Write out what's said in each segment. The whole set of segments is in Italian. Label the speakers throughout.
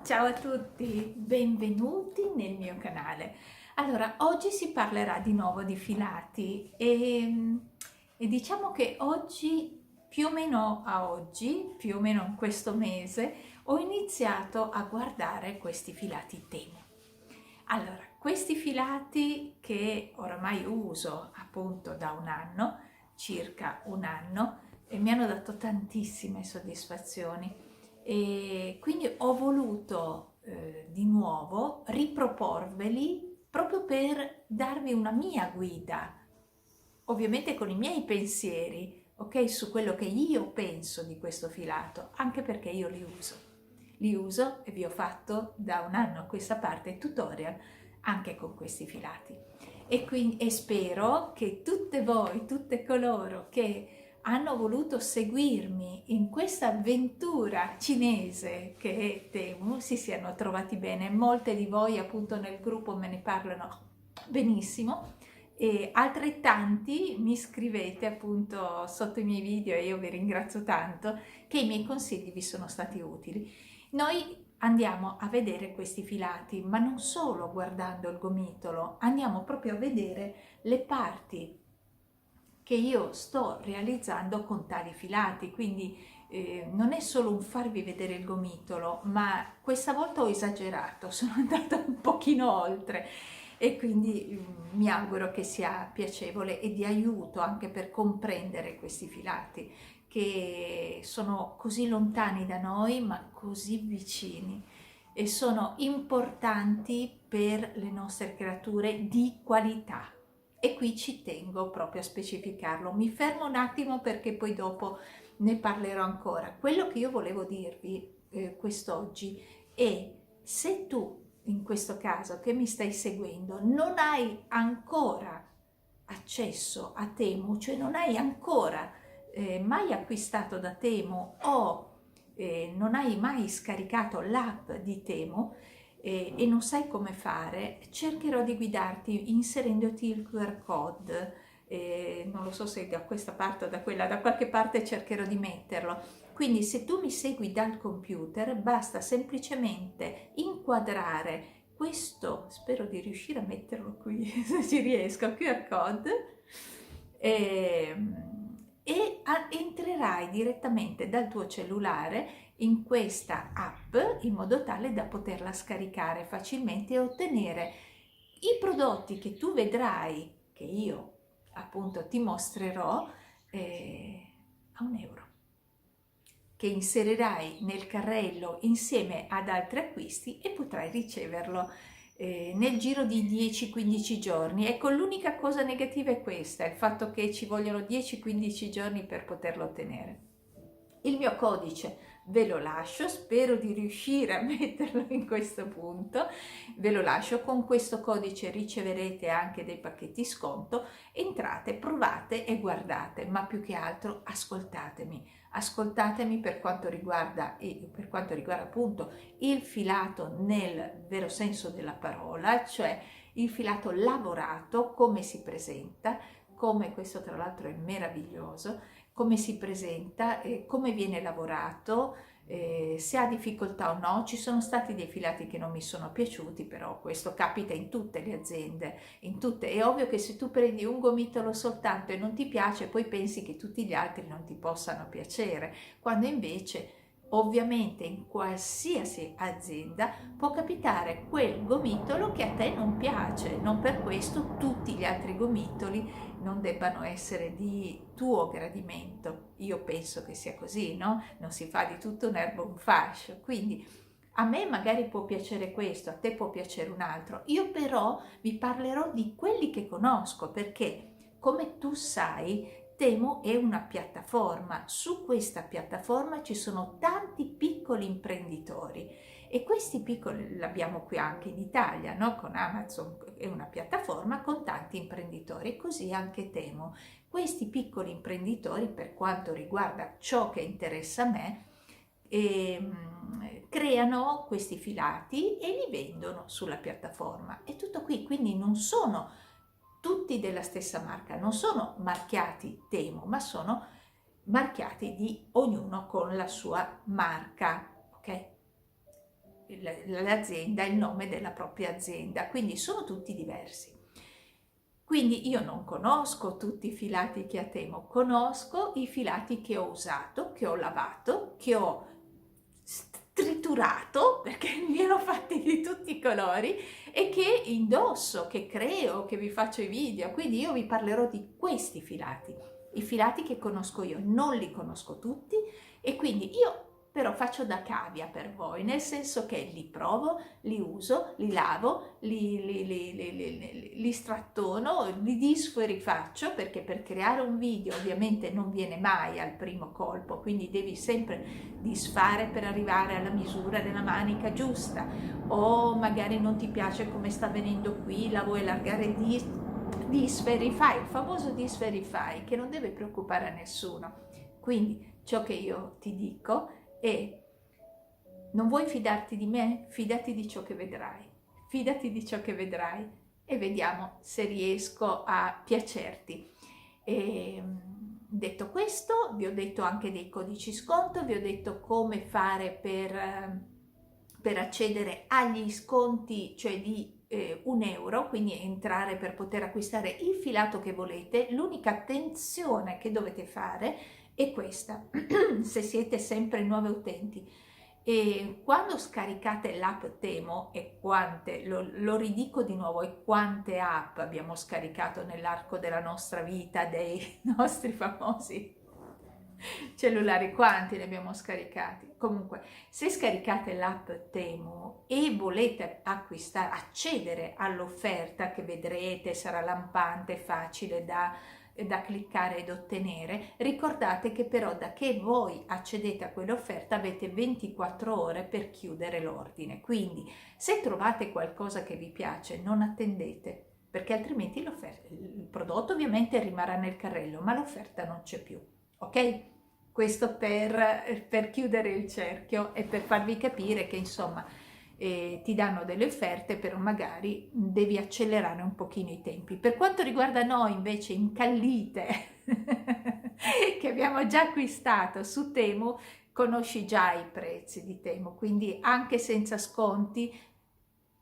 Speaker 1: Ciao a tutti, benvenuti nel mio canale. Allora, oggi si parlerà di nuovo di filati e diciamo che oggi, più o meno a oggi, più o meno in questo mese, ho iniziato a guardare questi filati Temu. Allora, questi filati che oramai uso appunto da un anno, circa un anno, e mi hanno dato tantissime soddisfazioni e quindi ho voluto di nuovo riproporveli proprio per darvi una mia guida, ovviamente con i miei pensieri, ok, su quello che io penso di questo filato, anche perché io li uso. Li uso e vi ho fatto da un anno a questa parte tutorial anche con questi filati. E spero che tutte voi, tutte coloro che hanno voluto seguirmi in questa avventura cinese che è Temu si siano trovati bene. Molte di voi appunto nel gruppo me ne parlano benissimo e altrettanti mi scrivete appunto sotto i miei video e io vi ringrazio tanto che i miei consigli vi sono stati utili. Noi andiamo a vedere questi filati, ma non solo guardando il gomitolo, andiamo proprio a vedere le parti che io sto realizzando con tali filati, quindi non è solo un farvi vedere il gomitolo, ma questa volta ho esagerato, sono andata un pochino oltre e quindi mi auguro che sia piacevole e di aiuto anche per comprendere questi filati che sono così lontani da noi ma così vicini e sono importanti per le nostre creature di qualità. E qui ci tengo proprio a specificarlo. Mi fermo un attimo perché poi dopo ne parlerò ancora. Quello che io volevo dirvi quest'oggi è: se tu in questo caso che mi stai seguendo non hai ancora accesso a Temu, cioè non hai ancora mai acquistato da Temu o non hai mai scaricato l'app di Temu e non sai come fare, cercherò di guidarti inserendoti il QR code. Non lo so se da questa parte o da quella, da qualche parte cercherò di metterlo. Quindi se tu mi segui dal computer basta semplicemente inquadrare questo, spero di riuscire a metterlo qui se ci riesco, QR code, entrerai direttamente dal tuo cellulare in questa app in modo tale da poterla scaricare facilmente e ottenere i prodotti che tu vedrai, che io appunto ti mostrerò, a €1 che inserirai nel carrello insieme ad altri acquisti e potrai riceverlo nel giro di 10-15 giorni. Ecco, l'unica cosa negativa è questa, il fatto che ci vogliono 10-15 giorni per poterlo ottenere. Il mio codice ve lo lascio, spero di riuscire a metterlo in questo punto, ve lo lascio, con questo codice riceverete anche dei pacchetti sconto, entrate, provate e guardate, ma più che altro ascoltatemi per quanto riguarda appunto il filato nel vero senso della parola, cioè il filato lavorato, come si presenta, come questo tra l'altro è meraviglioso, come si presenta, come viene lavorato, se ha difficoltà o no. Ci sono stati dei filati che non mi sono piaciuti, però questo capita in tutte le aziende, in tutte. È ovvio che se tu prendi un gomitolo soltanto e non ti piace, poi pensi che tutti gli altri non ti possano piacere, quando invece ovviamente in qualsiasi azienda può capitare quel gomitolo che a te non piace, non per questo tutti gli altri gomitoli non debbano essere di tuo gradimento. Io penso che sia così, no? Non si fa di tutto un'erba un fascio. Quindi a me magari può piacere questo, a te può piacere un altro. Io però vi parlerò di quelli che conosco perché, come tu sai, Temu è una piattaforma. Su questa piattaforma ci sono tanti piccoli imprenditori e questi piccoli, l'abbiamo qui anche in Italia, no? Con Amazon è una piattaforma con tanti imprenditori, così anche Temu. Questi piccoli imprenditori, per quanto riguarda ciò che interessa a me, creano questi filati e li vendono sulla piattaforma. È tutto qui, quindi non sono tutti della stessa marca, non sono marchiati Temu, ma sono marchiati di ognuno con la sua marca, ok? l'azienda, il nome della propria azienda, quindi sono tutti diversi. Quindi io non conosco tutti i filati che a Temo, conosco i filati che ho usato, che ho lavato, che ho triturato, perché mi ero fatti di tutti i colori, e che indosso, che creo, che vi faccio i video. Quindi io vi parlerò di questi filati, i filati che conosco io, non li conosco tutti, e quindi io però faccio da cavia per voi, nel senso che li provo, li uso, li lavo, li strattono, li disfo e rifaccio, perché per creare un video ovviamente non viene mai al primo colpo, quindi devi sempre disfare per arrivare alla misura della manica giusta, o magari non ti piace come sta venendo qui, la vuoi allargare disverify, il famoso disverify, che non deve preoccupare a nessuno. Quindi ciò che io ti dico è: non vuoi fidarti di me? Fidati di ciò che vedrai. Fidati di ciò che vedrai e vediamo se riesco a piacerti. Detto questo, vi ho detto anche dei codici sconto, vi ho detto come fare per accedere agli sconti, cioè di €1, quindi entrare per poter acquistare il filato che volete. L'unica attenzione che dovete fare è questa, se siete sempre nuovi utenti. E quando scaricate l'app Temo, e quante, lo ridico di nuovo, e quante app abbiamo scaricato nell'arco della nostra vita, dei nostri famosi cellulari, quanti ne abbiamo scaricati? Comunque, se scaricate l'app Temu e volete acquistare, accedere all'offerta che vedrete, sarà lampante, facile da cliccare ed ottenere, ricordate che però da che voi accedete a quell'offerta avete 24 ore per chiudere l'ordine. Quindi se trovate qualcosa che vi piace, non attendete, perché altrimenti il prodotto ovviamente rimarrà nel carrello, ma l'offerta non c'è più. Ok? Questo per chiudere il cerchio e per farvi capire che insomma ti danno delle offerte, però magari devi accelerare un pochino i tempi. Per quanto riguarda noi invece incallite che abbiamo già acquistato su Temu, conosci già i prezzi di Temu, quindi anche senza sconti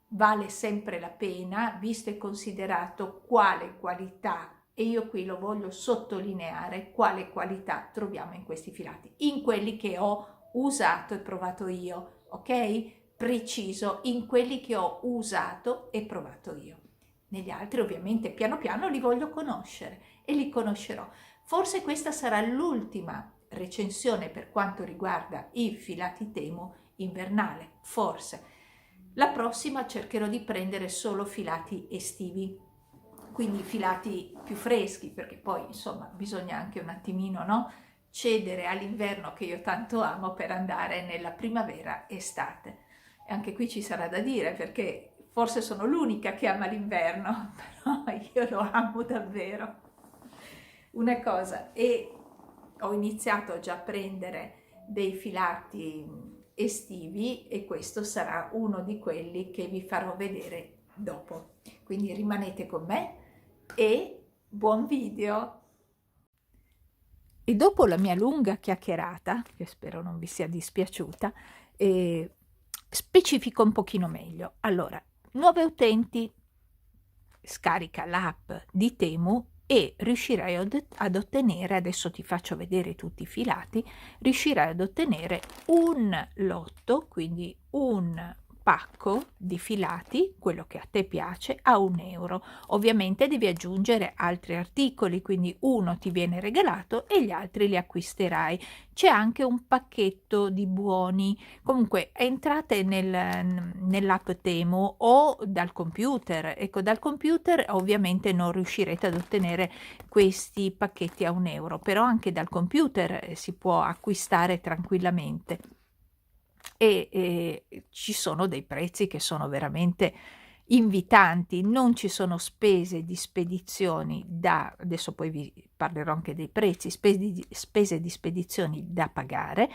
Speaker 1: vale sempre la pena, visto e considerato quale qualità, e io qui lo voglio sottolineare, quale qualità troviamo in questi filati, in quelli che ho usato e provato io, ok? Preciso, in quelli che ho usato e provato io. Negli altri ovviamente piano piano li voglio conoscere e li conoscerò. Forse questa sarà l'ultima recensione per quanto riguarda i filati Temu invernale, forse. La prossima cercherò di prendere solo filati estivi, quindi filati più freschi, perché poi insomma bisogna anche un attimino, no, cedere all'inverno che io tanto amo per andare nella primavera estate. E anche qui ci sarà da dire, perché forse sono l'unica che ama l'inverno, però io lo amo davvero. Una cosa, e ho iniziato già a prendere dei filati estivi, e questo sarà uno di quelli che vi farò vedere dopo. Quindi rimanete con me e buon video! E dopo la mia lunga chiacchierata, che spero non vi sia dispiaciuta, specifico un pochino meglio. Allora, nuovi utenti, scarica l'app di Temu e riuscirai ad ottenere, adesso ti faccio vedere tutti i filati, riuscirai ad ottenere un lotto, quindi un pacco di filati, quello che a te piace, a €1. Ovviamente devi aggiungere altri articoli, quindi uno ti viene regalato e gli altri li acquisterai. C'è anche un pacchetto di buoni. Comunque entrate nell'app Temu o dal computer. Ecco, dal computer ovviamente non riuscirete ad ottenere questi pacchetti a €1, però anche dal computer si può acquistare tranquillamente. E ci sono dei prezzi che sono veramente invitanti, non ci sono spese di spedizioni da, adesso poi vi parlerò anche dei prezzi, spese di spedizioni da pagare,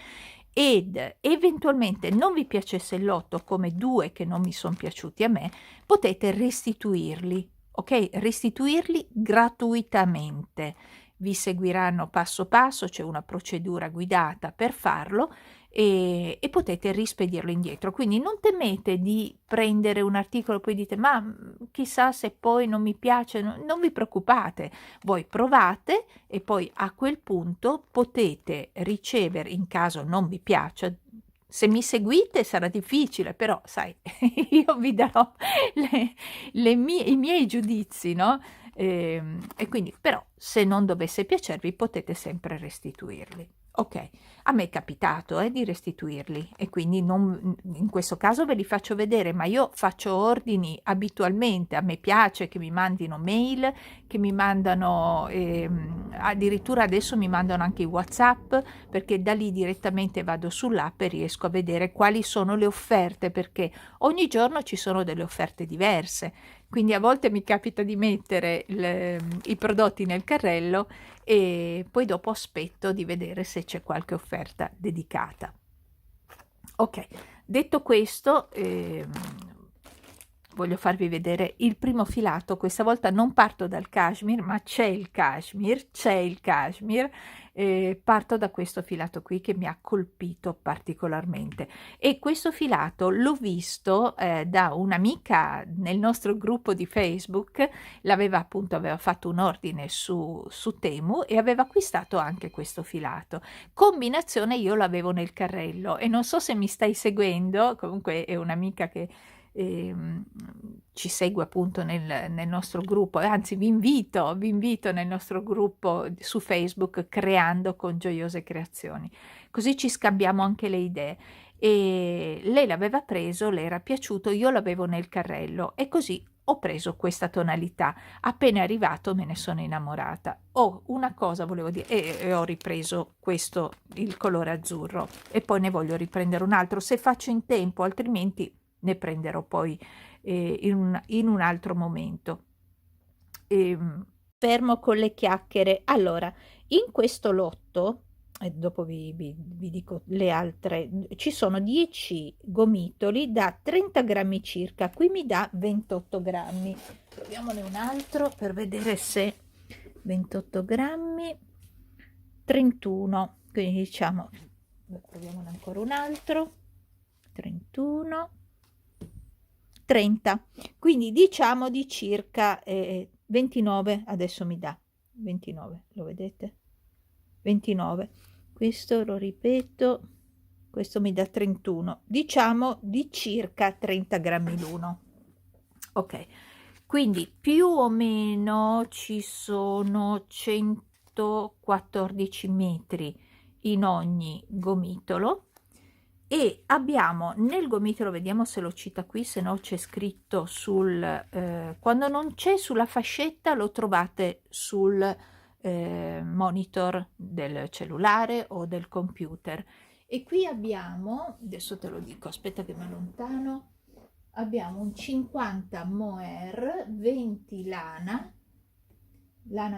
Speaker 1: ed eventualmente non vi piacesse il lotto, come due che non mi sono piaciuti a me, potete restituirli, ok? Restituirli gratuitamente. Vi seguiranno passo passo, c'è una procedura guidata per farlo, e potete rispedirlo indietro. Quindi non temete di prendere un articolo e poi dite ma chissà se poi non mi piace, non vi preoccupate, voi provate e poi a quel punto potete ricevere, in caso non vi piaccia, se mi seguite sarà difficile, però sai, io vi darò i miei giudizi, no? E quindi, però, se non dovesse piacervi, potete sempre restituirli. Ok, a me è capitato di restituirli e quindi in questo caso ve li faccio vedere, ma io faccio ordini abitualmente, a me piace che mi mandino mail, che mi mandano, addirittura adesso mi mandano anche i WhatsApp, perché da lì direttamente vado sull'app e riesco a vedere quali sono le offerte, perché ogni giorno ci sono delle offerte diverse. Quindi a volte mi capita di mettere i prodotti nel carrello e poi dopo aspetto di vedere se c'è qualche offerta dedicata. Ok, detto questo, voglio farvi vedere il primo filato. Questa volta non parto dal cashmere, ma c'è il cashmere, parto da questo filato qui che mi ha colpito particolarmente, e questo filato l'ho visto da un'amica nel nostro gruppo di Facebook. Aveva fatto un ordine su Temu e aveva acquistato anche questo filato. Combinazione, io l'avevo nel carrello e non so se mi stai seguendo, comunque è un'amica che ci segue appunto nel nostro gruppo, anzi vi invito nel nostro gruppo su Facebook Creando con Gioiose Creazioni, così ci scambiamo anche le idee. E lei l'aveva preso, le era piaciuto, io l'avevo nel carrello e così ho preso questa tonalità. Appena è arrivato me ne sono innamorata. Una cosa volevo dire, e ho ripreso questo, il colore azzurro, e poi ne voglio riprendere un altro se faccio in tempo, altrimenti ne prenderò poi in un altro momento. Fermo con le chiacchiere. Allora, in questo lotto, e dopo vi dico le altre, ci sono 10 gomitoli da 30 grammi circa, qui mi dà 28 grammi. Proviamone un altro per vedere se 28 grammi, 31, quindi diciamo, proviamone ancora un altro, 31, 30, quindi diciamo di circa 29, adesso mi dà 29, lo vedete? 29, questo lo ripeto, questo mi dà 31, diciamo di circa 30 grammi l'uno. Ok, quindi più o meno ci sono 114 metri in ogni gomitolo. E abbiamo nel gomitolo, vediamo se lo cita qui, se no c'è scritto quando non c'è sulla fascetta lo trovate sul monitor del cellulare o del computer. E qui abbiamo, adesso te lo dico, aspetta che mi allontano, abbiamo un 50 mohair, 20 lana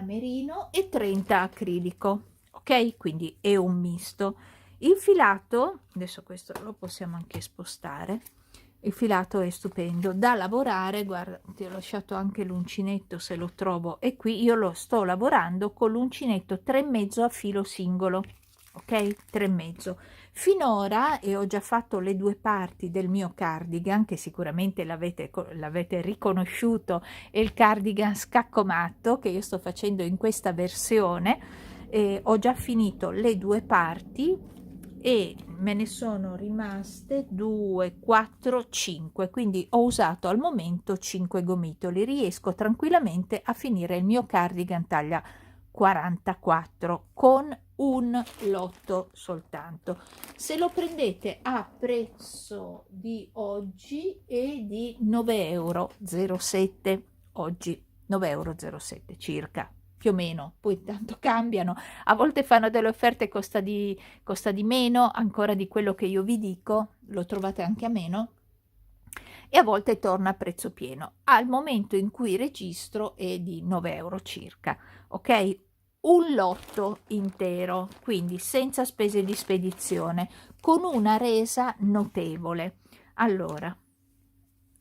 Speaker 1: merino e 30 acrilico, ok? Quindi è un misto. Il filato, adesso questo lo possiamo anche spostare, il filato è stupendo da lavorare. Guarda, ti ho lasciato anche l'uncinetto se lo trovo, e qui io lo sto lavorando con l'uncinetto 3,5 a filo singolo, ok? 3,5 finora, e ho già fatto le due parti del mio cardigan, che sicuramente l'avete riconosciuto, è il cardigan scaccomatto che io sto facendo in questa versione. Ho già finito le due parti e me ne sono rimaste 2, 4, 5, quindi ho usato al momento 5 gomitoli. Riesco tranquillamente a finire il mio cardigan taglia 44 con un lotto soltanto. Se lo prendete a prezzo di oggi è di 9,07 euro, oggi 9,07 euro circa, più o meno, poi tanto cambiano, a volte fanno delle offerte, costa di meno ancora di quello che io vi dico, lo trovate anche a meno, e a volte torna a prezzo pieno. Al momento in cui registro è di 9 euro circa, ok? Un lotto intero, quindi senza spese di spedizione, con una resa notevole. Allora,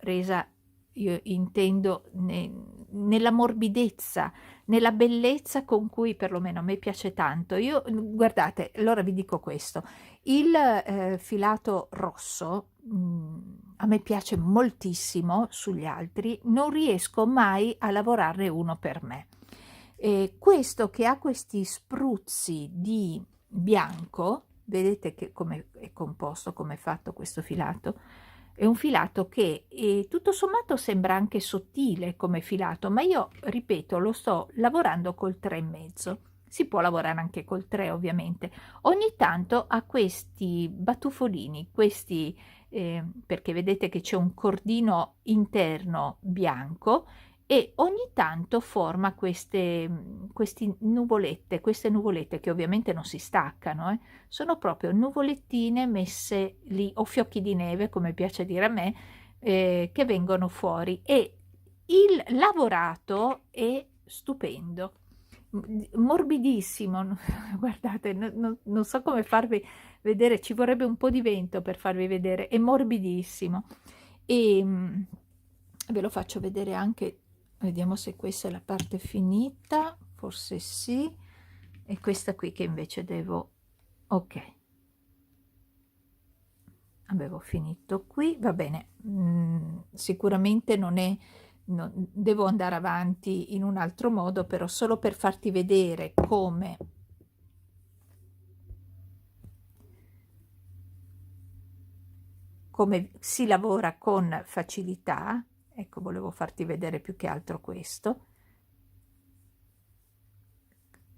Speaker 1: resa, io intendo nella morbidezza, nella bellezza con cui perlomeno a me piace tanto. Io, guardate, allora vi dico questo, il filato rosso a me piace moltissimo sugli altri, non riesco mai a lavorarne uno per me. Questo che ha questi spruzzi di bianco, vedete che come è composto, come è fatto questo filato? È un filato che tutto sommato sembra anche sottile come filato, ma io, ripeto, lo sto lavorando col 3,5. Si può lavorare anche col 3 ovviamente. Ogni tanto ha questi battufolini, questi, perché vedete che c'è un cordino interno bianco e ogni tanto forma queste nuvolette che ovviamente non si staccano, sono proprio nuvolettine messe lì, o fiocchi di neve, come piace dire a me, che vengono fuori, e il lavorato è stupendo, morbidissimo. Guardate, non so come farvi vedere, ci vorrebbe un po' di vento per farvi vedere, è morbidissimo. E ve lo faccio vedere anche, vediamo se questa è la parte finita, forse sì, e questa qui che invece devo, ok, avevo finito qui, va bene. Sicuramente non è, devo andare avanti in un altro modo, però solo per farti vedere come si lavora con facilità. Ecco, volevo farti vedere più che altro questo.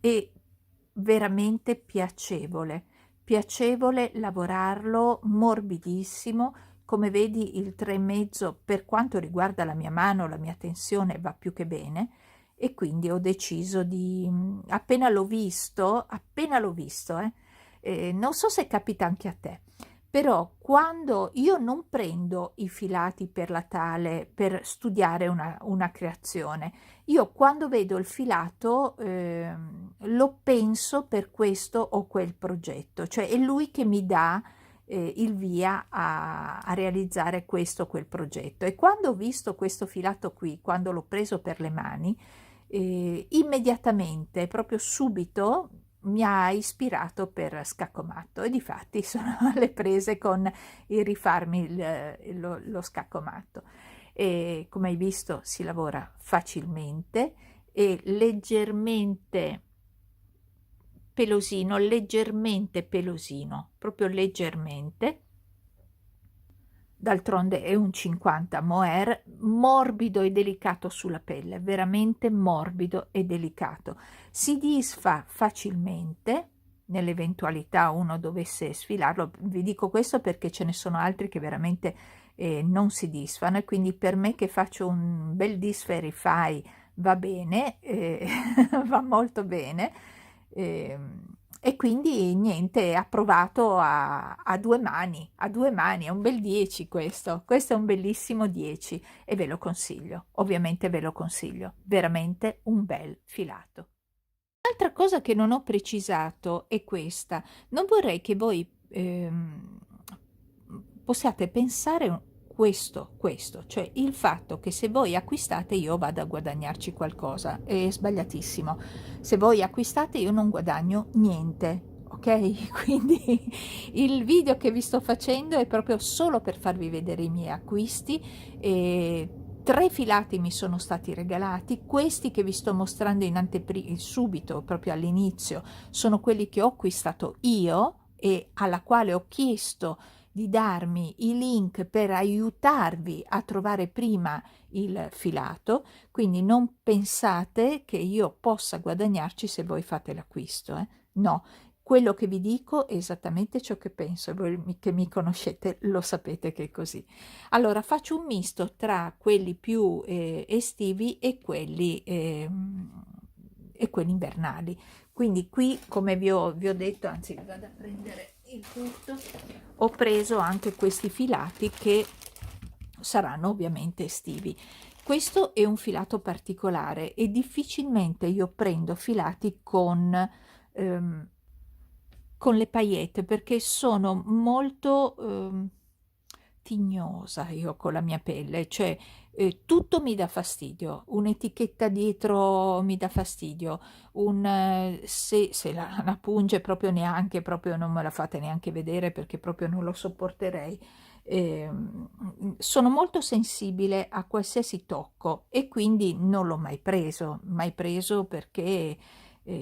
Speaker 1: È veramente piacevole lavorarlo, morbidissimo. Come vedi, il 3,5 per quanto riguarda la mia mano, la mia tensione va più che bene, e quindi ho deciso di, appena l'ho visto, non so se capita anche a te, però quando io non prendo i filati per la tale per studiare una creazione, io quando vedo il filato lo penso per questo o quel progetto, cioè è lui che mi dà il via a realizzare questo o quel progetto. E quando ho visto questo filato qui, quando l'ho preso per le mani, immediatamente, proprio subito, mi ha ispirato per scaccomatto, e difatti sono alle prese con il rifarmi lo scaccomatto. E come hai visto si lavora facilmente e leggermente pelosino, proprio leggermente. D'altronde è un 50 mohair, morbido e delicato sulla pelle, veramente morbido e delicato. Si disfa facilmente nell'eventualità uno dovesse sfilarlo. Vi dico questo perché ce ne sono altri che veramente non si disfano, e quindi per me che faccio un bel disferify va bene, va molto bene. E quindi niente, approvato a due mani, è un bel 10 questo è un bellissimo 10 e ve lo consiglio, ovviamente ve lo consiglio, veramente un bel filato. Un'altra cosa che non ho precisato è questa: non vorrei che voi possiate pensare questo, cioè il fatto che se voi acquistate io vado a guadagnarci qualcosa. È sbagliatissimo. Se voi acquistate io non guadagno niente, ok? Quindi il video che vi sto facendo è proprio solo per farvi vedere i miei acquisti. E 3 filati mi sono stati regalati, questi che vi sto mostrando in subito, proprio all'inizio, sono quelli che ho acquistato io e alla quale ho chiesto di darmi i link per aiutarvi a trovare prima il filato, quindi non pensate che io possa guadagnarci se voi fate l'acquisto, no. Quello che vi dico è esattamente ciò che penso, voi che mi conoscete lo sapete che è così. Allora faccio un misto tra quelli più estivi e quelli invernali. Quindi qui, come vi ho detto, anzi vado a prendere il tutto, ho preso anche questi filati che saranno ovviamente estivi. Questo è un filato particolare e difficilmente io prendo filati con le paillette, perché sono molto tignosa io con la mia pelle, cioè tutto mi dà fastidio, un'etichetta dietro mi dà fastidio, se la punge proprio neanche, proprio non me la fate neanche vedere perché proprio non lo sopporterei. Sono molto sensibile a qualsiasi tocco e quindi non l'ho mai preso perché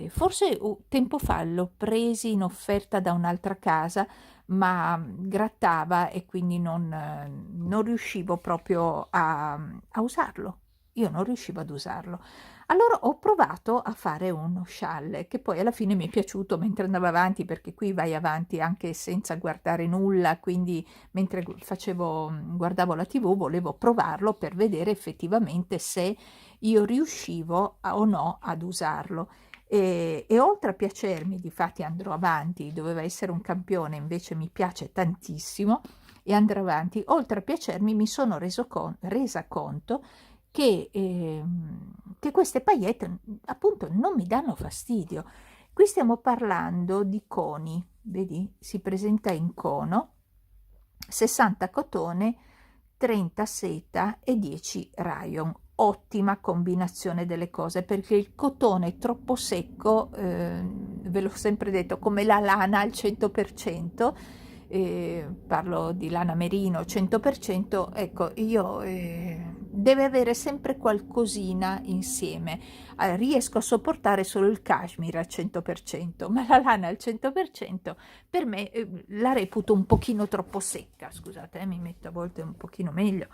Speaker 1: forse tempo fa l'ho presi in offerta da un'altra casa, ma grattava e quindi non riuscivo proprio a usarlo. Io non riuscivo ad usarlo. Allora ho provato a fare uno scialle che poi alla fine mi è piaciuto mentre andavo avanti, perché qui vai avanti anche senza guardare nulla, quindi mentre guardavo la TV volevo provarlo per vedere effettivamente se io riuscivo o no ad usarlo. E oltre a piacermi, difatti andrò avanti, doveva essere un campione, invece mi piace tantissimo e andrò avanti, oltre a piacermi mi sono resa conto che queste paillette appunto non mi danno fastidio. Qui stiamo parlando di coni, vedi? Si presenta in cono, 60 cotone, 30 seta e 10 rayon. Ottima combinazione delle cose, perché il cotone è troppo secco, ve l'ho sempre detto, come la lana al 100%, parlo di lana merino 100%, ecco, io deve avere sempre qualcosina insieme. Riesco a sopportare solo il cashmere al 100%, ma la lana al 100% per me la reputo un pochino troppo secca. Scusate, mi metto a volte un pochino meglio.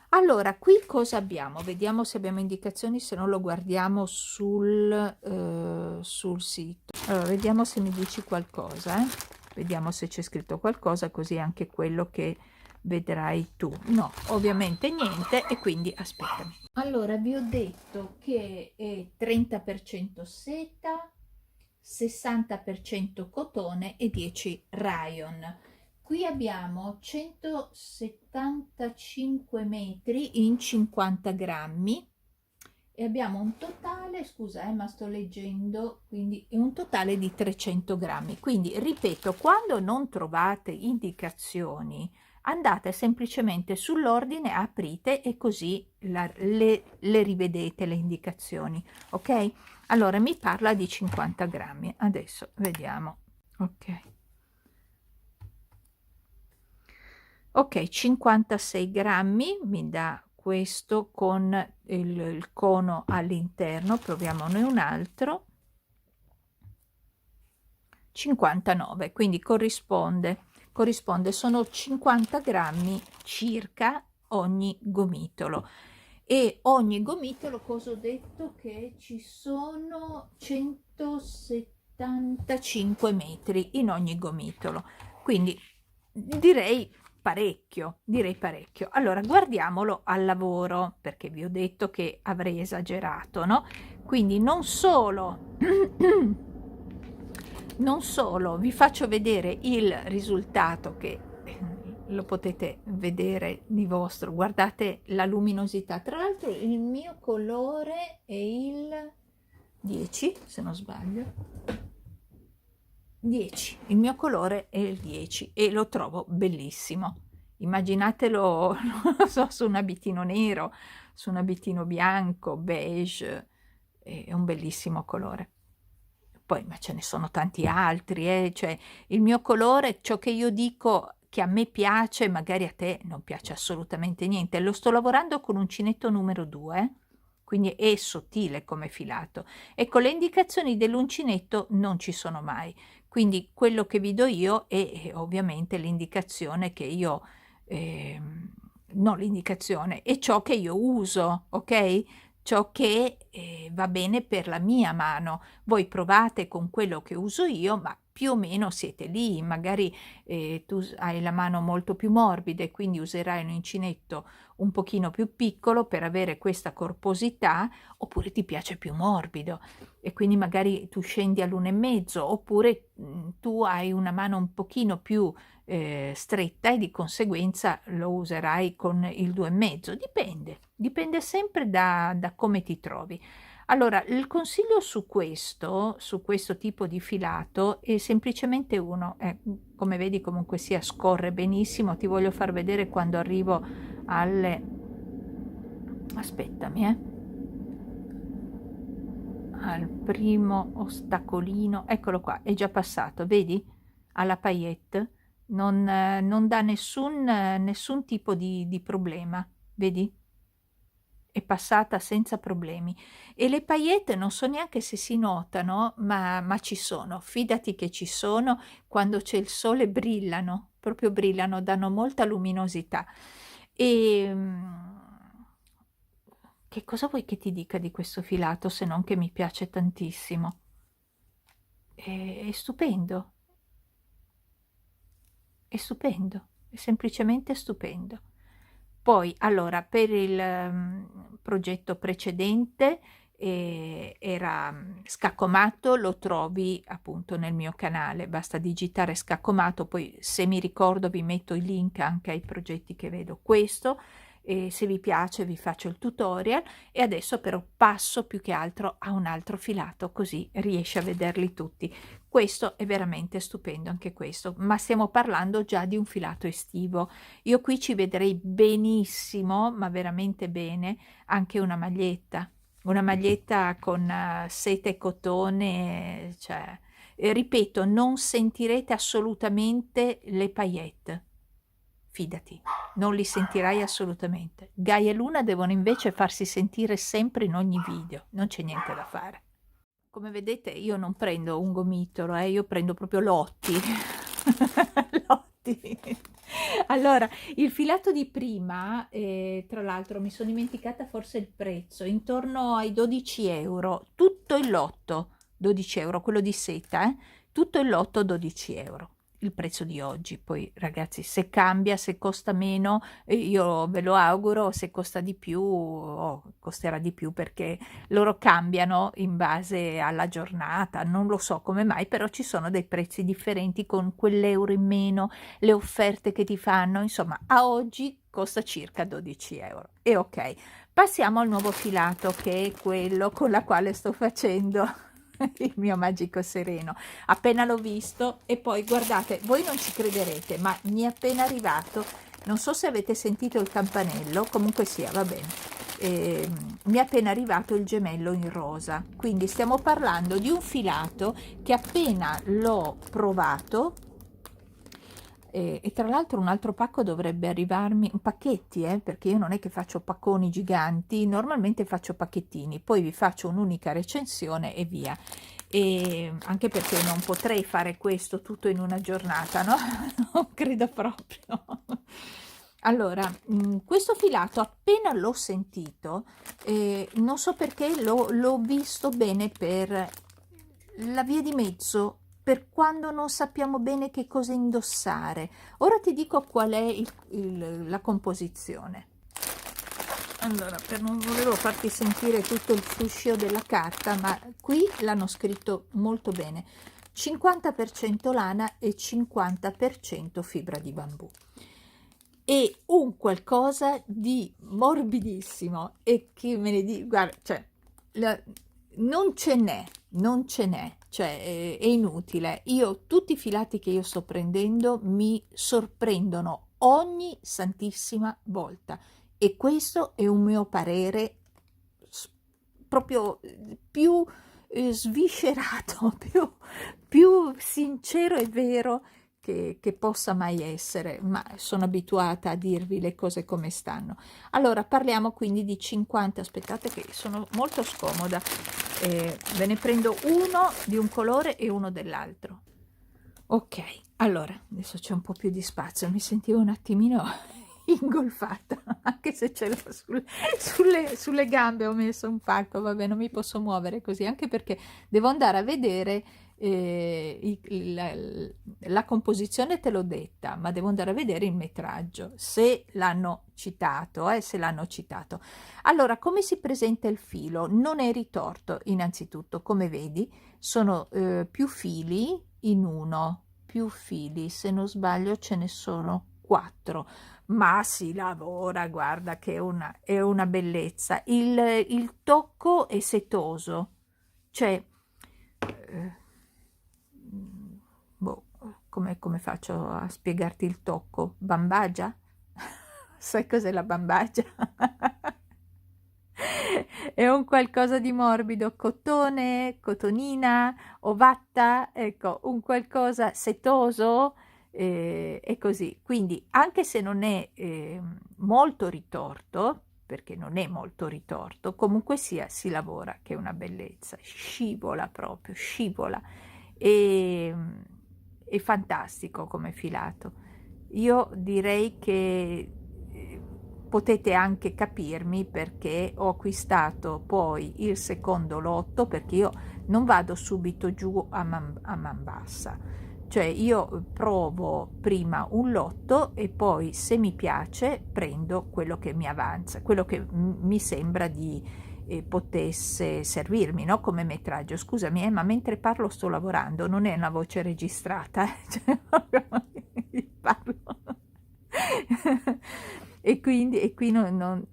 Speaker 1: Allora, qui cosa abbiamo? Vediamo se abbiamo indicazioni, se no lo guardiamo sul sito. Allora, vediamo se mi dici qualcosa, Vediamo se c'è scritto qualcosa, così anche quello che vedrai tu. No, ovviamente niente, e quindi aspettami. Allora, vi ho detto che è 30% seta, 60% cotone e 10 rayon. Qui abbiamo 175 metri in 50 grammi e abbiamo un totale, scusa ma sto leggendo, quindi è un totale di 300 grammi. Quindi ripeto, quando non trovate indicazioni andate semplicemente sull'ordine, aprite e così le rivedete le indicazioni, ok? Allora mi parla di 50 grammi, adesso vediamo, ok, 56 grammi mi dà questo con il cono all'interno, proviamone un altro, 59, quindi corrisponde, sono 50 grammi circa ogni gomitolo. E ogni gomitolo, cosa ho detto? Che ci sono 175 metri in ogni gomitolo, quindi direi parecchio. Allora guardiamolo al lavoro, perché vi ho detto che avrei esagerato, no? Quindi non solo vi faccio vedere il risultato, che lo potete vedere di vostro, guardate la luminosità. Tra l'altro il mio colore è il 10, se non sbaglio, 10, il mio colore è il 10 e lo trovo bellissimo. Immaginatelo, non so, su un abitino nero, su un abitino bianco, beige, è un bellissimo colore. Poi, ma ce ne sono tanti altri, cioè il mio colore, ciò che io dico che a me piace, magari a te non piace assolutamente niente. Lo sto lavorando con uncinetto numero 2, quindi è sottile come filato. Ecco, le indicazioni dell'uncinetto non ci sono mai, quindi quello che vi do io è ovviamente l'indicazione che io, no, l'indicazione è ciò che io uso, ok? Ciò che va bene per la mia mano. Voi provate con quello che uso io, ma più o meno siete lì. Magari tu hai la mano molto più morbida e quindi userai un uncinetto un pochino più piccolo per avere questa corposità, oppure ti piace più morbido e quindi magari tu scendi all'1,5, oppure tu hai una mano un pochino più stretta e di conseguenza lo userai con il 2,5. Dipende sempre da come ti trovi. Allora, il consiglio su questo tipo di filato è semplicemente uno, come vedi comunque sia scorre benissimo. Ti voglio far vedere quando arrivo alle, aspettami, al primo ostacolino, eccolo qua, è già passato, vedi, alla paillette, non dà nessun tipo di problema, vedi? È passata senza problemi. E le paillette non so neanche se si notano, ma ci sono, fidati che ci sono, quando c'è il sole brillano, proprio brillano, danno molta luminosità. E che cosa vuoi che ti dica di questo filato se non che mi piace tantissimo? È stupendo, è stupendo, è semplicemente stupendo. Poi, allora, per il progetto precedente era Scaccomato, lo trovi appunto nel mio canale, basta digitare Scaccomato, poi se mi ricordo vi metto i link anche ai progetti che vedo questo, e se vi piace vi faccio il tutorial. E adesso però passo più che altro a un altro filato, così riesci a vederli tutti. Questo è veramente stupendo anche questo, ma stiamo parlando già di un filato estivo. Io qui ci vedrei benissimo, ma veramente bene, anche una maglietta con seta e cotone, cioè, ripeto, non sentirete assolutamente le paillette, fidati, non li sentirai assolutamente. Gaia e Luna devono invece farsi sentire sempre in ogni video, non c'è niente da fare. Come vedete io non prendo un gomitolo, io prendo proprio lotti. Lotti. Allora, il filato di prima, tra l'altro mi sono dimenticata forse il prezzo, intorno ai 12 euro, tutto il lotto, 12 euro, quello di seta, tutto il lotto 12 euro. Il prezzo di oggi, poi ragazzi, se cambia, se costa meno, io ve lo auguro, se costa di più, costerà di più perché loro cambiano in base alla giornata, non lo so come mai, però ci sono dei prezzi differenti con quell'euro in meno, le offerte che ti fanno, insomma, a oggi costa circa 12 euro. E ok, passiamo al nuovo filato che è quello con la quale sto facendo il mio magico sereno. Appena l'ho visto, e poi guardate, voi non ci crederete, ma mi è appena arrivato, non so se avete sentito il campanello, comunque sia, va bene, mi è appena arrivato il gemello in rosa, quindi stiamo parlando di un filato che appena l'ho provato, e tra l'altro un altro pacco dovrebbe arrivarmi, pacchetti, perché io non è che faccio pacconi giganti, normalmente faccio pacchettini, poi vi faccio un'unica recensione e via. E anche perché non potrei fare questo tutto in una giornata, no? Non credo proprio. Allora, questo filato appena l'ho sentito, non so perché l'ho visto bene per la via di mezzo, per quando non sappiamo bene che cosa indossare. Ora ti dico qual è la composizione. Allora, non volevo farti sentire tutto il fruscio della carta, ma qui l'hanno scritto molto bene. 50% lana e 50% fibra di bambù. E un qualcosa di morbidissimo e che me ne dico, guarda, cioè, non ce n'è, cioè è inutile. Io, tutti i filati che io sto prendendo mi sorprendono ogni santissima volta. E questo è un mio parere proprio più sviscerato, più sincero e vero che possa mai essere, ma sono abituata a dirvi le cose come stanno. Allora, parliamo quindi di 50, aspettate che sono molto scomoda, ve ne prendo uno di un colore e uno dell'altro. Ok, allora, adesso c'è un po' più di spazio, mi sentivo un attimino ingolfata, anche se ce l'ho sulle gambe, ho messo un pacco, vabbè, non mi posso muovere così, anche perché devo andare a vedere la composizione, te l'ho detta, ma devo andare a vedere il metraggio, se l'hanno citato, se l'hanno citato. Allora, come si presenta il filo? Non è ritorto, innanzitutto, come vedi, sono più fili in uno, più fili, se non sbaglio ce ne sono 4, ma si lavora, guarda che è una bellezza. Il tocco è setoso, cioè boh, come faccio a spiegarti il tocco? Bambagia? Sai cos'è la bambagia? È un qualcosa di morbido, cotone, cotonina, ovatta, ecco, un qualcosa setoso, e così. Quindi anche se non è molto ritorto, perché non è molto ritorto, comunque sia si lavora, che è una bellezza, scivola proprio, scivola, e è fantastico come filato. Io direi che potete anche capirmi perché ho acquistato poi il secondo lotto, perché io non vado subito giù a man bassa, cioè io provo prima un lotto e poi se mi piace prendo quello che mi avanza, quello che mi sembra di potesse servirmi, no? Come metraggio. Scusami, ma mentre parlo sto lavorando, non è una voce registrata, cioè, parlo. E qui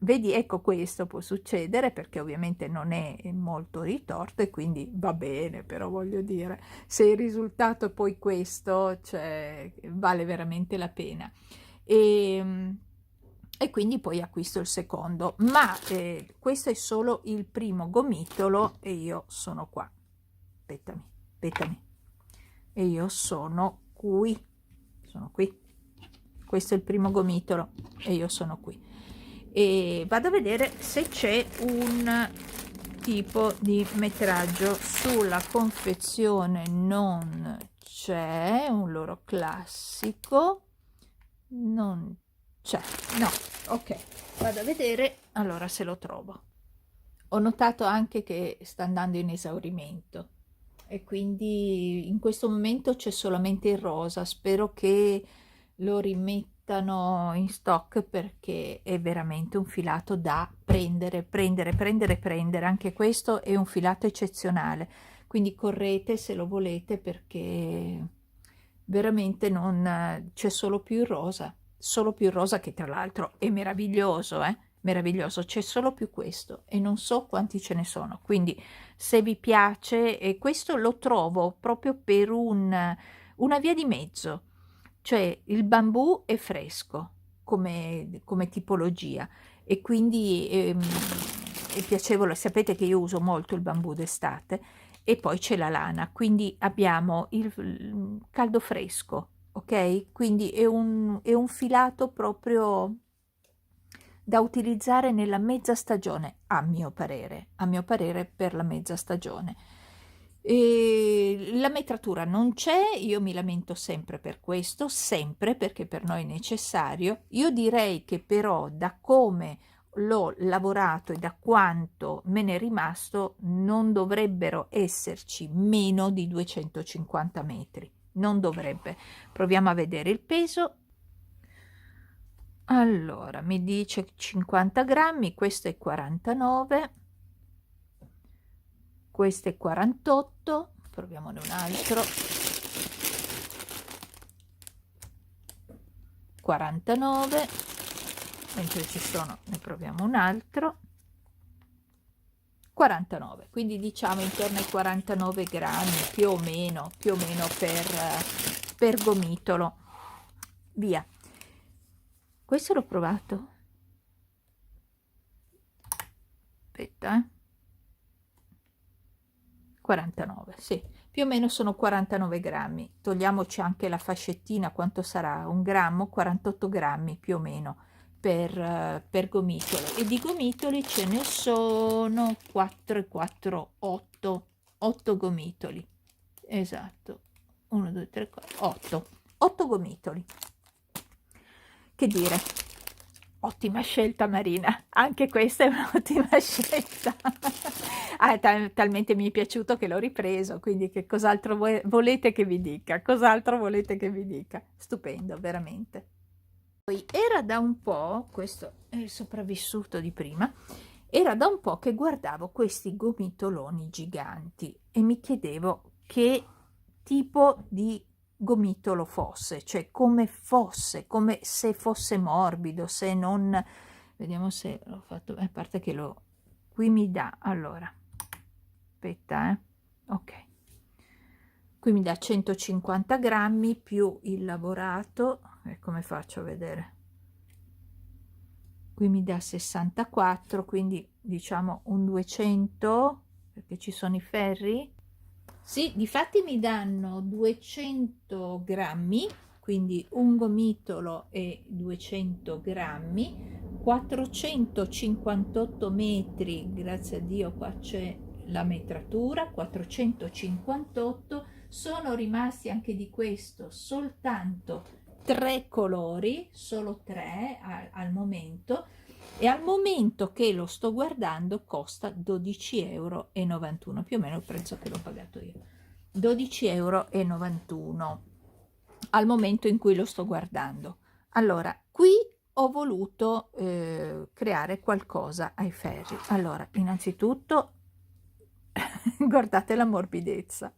Speaker 1: vedi, ecco, questo può succedere perché ovviamente non è molto ritorto e quindi va bene, però voglio dire, se il risultato è poi questo, cioè, vale veramente la pena. E, e quindi poi acquisto il secondo, ma questo è solo il primo gomitolo e io sono qua. Aspettami, aspettami. E io sono qui. Sono qui. Questo è il primo gomitolo e io sono qui. E vado a vedere se c'è un tipo di metraggio. Sulla confezione non c'è un loro classico, non c'è, no, ok, vado a vedere allora se lo trovo. Ho notato anche che sta andando in esaurimento e quindi in questo momento c'è solamente il rosa. Spero che lo rimettano in stock perché è veramente un filato da prendere, prendere, prendere, prendere. Anche questo è un filato eccezionale, quindi correte se lo volete perché veramente non c'è solo più il rosa, solo più il rosa, che tra l'altro è meraviglioso, meraviglioso, c'è solo più questo e non so quanti ce ne sono, quindi se vi piace, e questo lo trovo proprio per una via di mezzo, cioè il bambù è fresco come tipologia e quindi è piacevole. Sapete che io uso molto il bambù d'estate e poi c'è la lana, quindi abbiamo il caldo fresco, ok? Quindi è un filato proprio da utilizzare nella mezza stagione, a mio parere per la mezza stagione. E la metratura non c'è, io mi lamento sempre per questo, sempre perché per noi è necessario. Io direi che però da come l'ho lavorato e da quanto me ne è rimasto non dovrebbero esserci meno di 250 metri, non dovrebbe. Proviamo a vedere il peso. Allora, mi dice 50 grammi, questo è 49, questo è 48, proviamone un altro, 49, mentre ci sono ne proviamo un altro, 49, quindi diciamo intorno ai 49 grammi più o meno per gomitolo. Via. Questo l'ho provato. Aspetta, 49, sì, più o meno sono 49 grammi. Togliamoci anche la fascettina, quanto sarà? Un grammo, 48 grammi più o meno per gomitolo. E di gomitoli ce ne sono 4 e 4, 8 gomitoli. Esatto, 1, 2, 3, 4, 8 gomitoli. Che dire? Ottima scelta Marina, anche questa è un'ottima scelta. Talmente mi è piaciuto che l'ho ripreso, quindi che cos'altro volete che vi dica? Cos'altro volete che vi dica? Stupendo, veramente. Poi era da un po', questo è il sopravvissuto di prima, era da un po' che guardavo questi gomitoloni giganti e mi chiedevo che tipo di gomitolo fosse, cioè come fosse, come se fosse morbido, se non... Vediamo se l'ho fatto, a parte che lo... Qui mi dà, allora, aspetta, ok. qui mi dà 150 grammi più il lavorato, e come faccio a vedere? Qui mi dà 64, quindi diciamo un 200, perché ci sono i ferri. Sì, difatti mi danno 200 grammi, quindi un gomitolo e 200 grammi, 458 metri, grazie a Dio qua c'è la metratura, 458, sono rimasti anche di questo soltanto 3 colori, solo 3 al momento, e al momento che lo sto guardando costa 12,91 €, più o meno il prezzo che l'ho pagato io, 12,91 € al momento in cui lo sto guardando. Allora, qui ho voluto creare qualcosa ai ferri. Allora, innanzitutto guardate la morbidezza,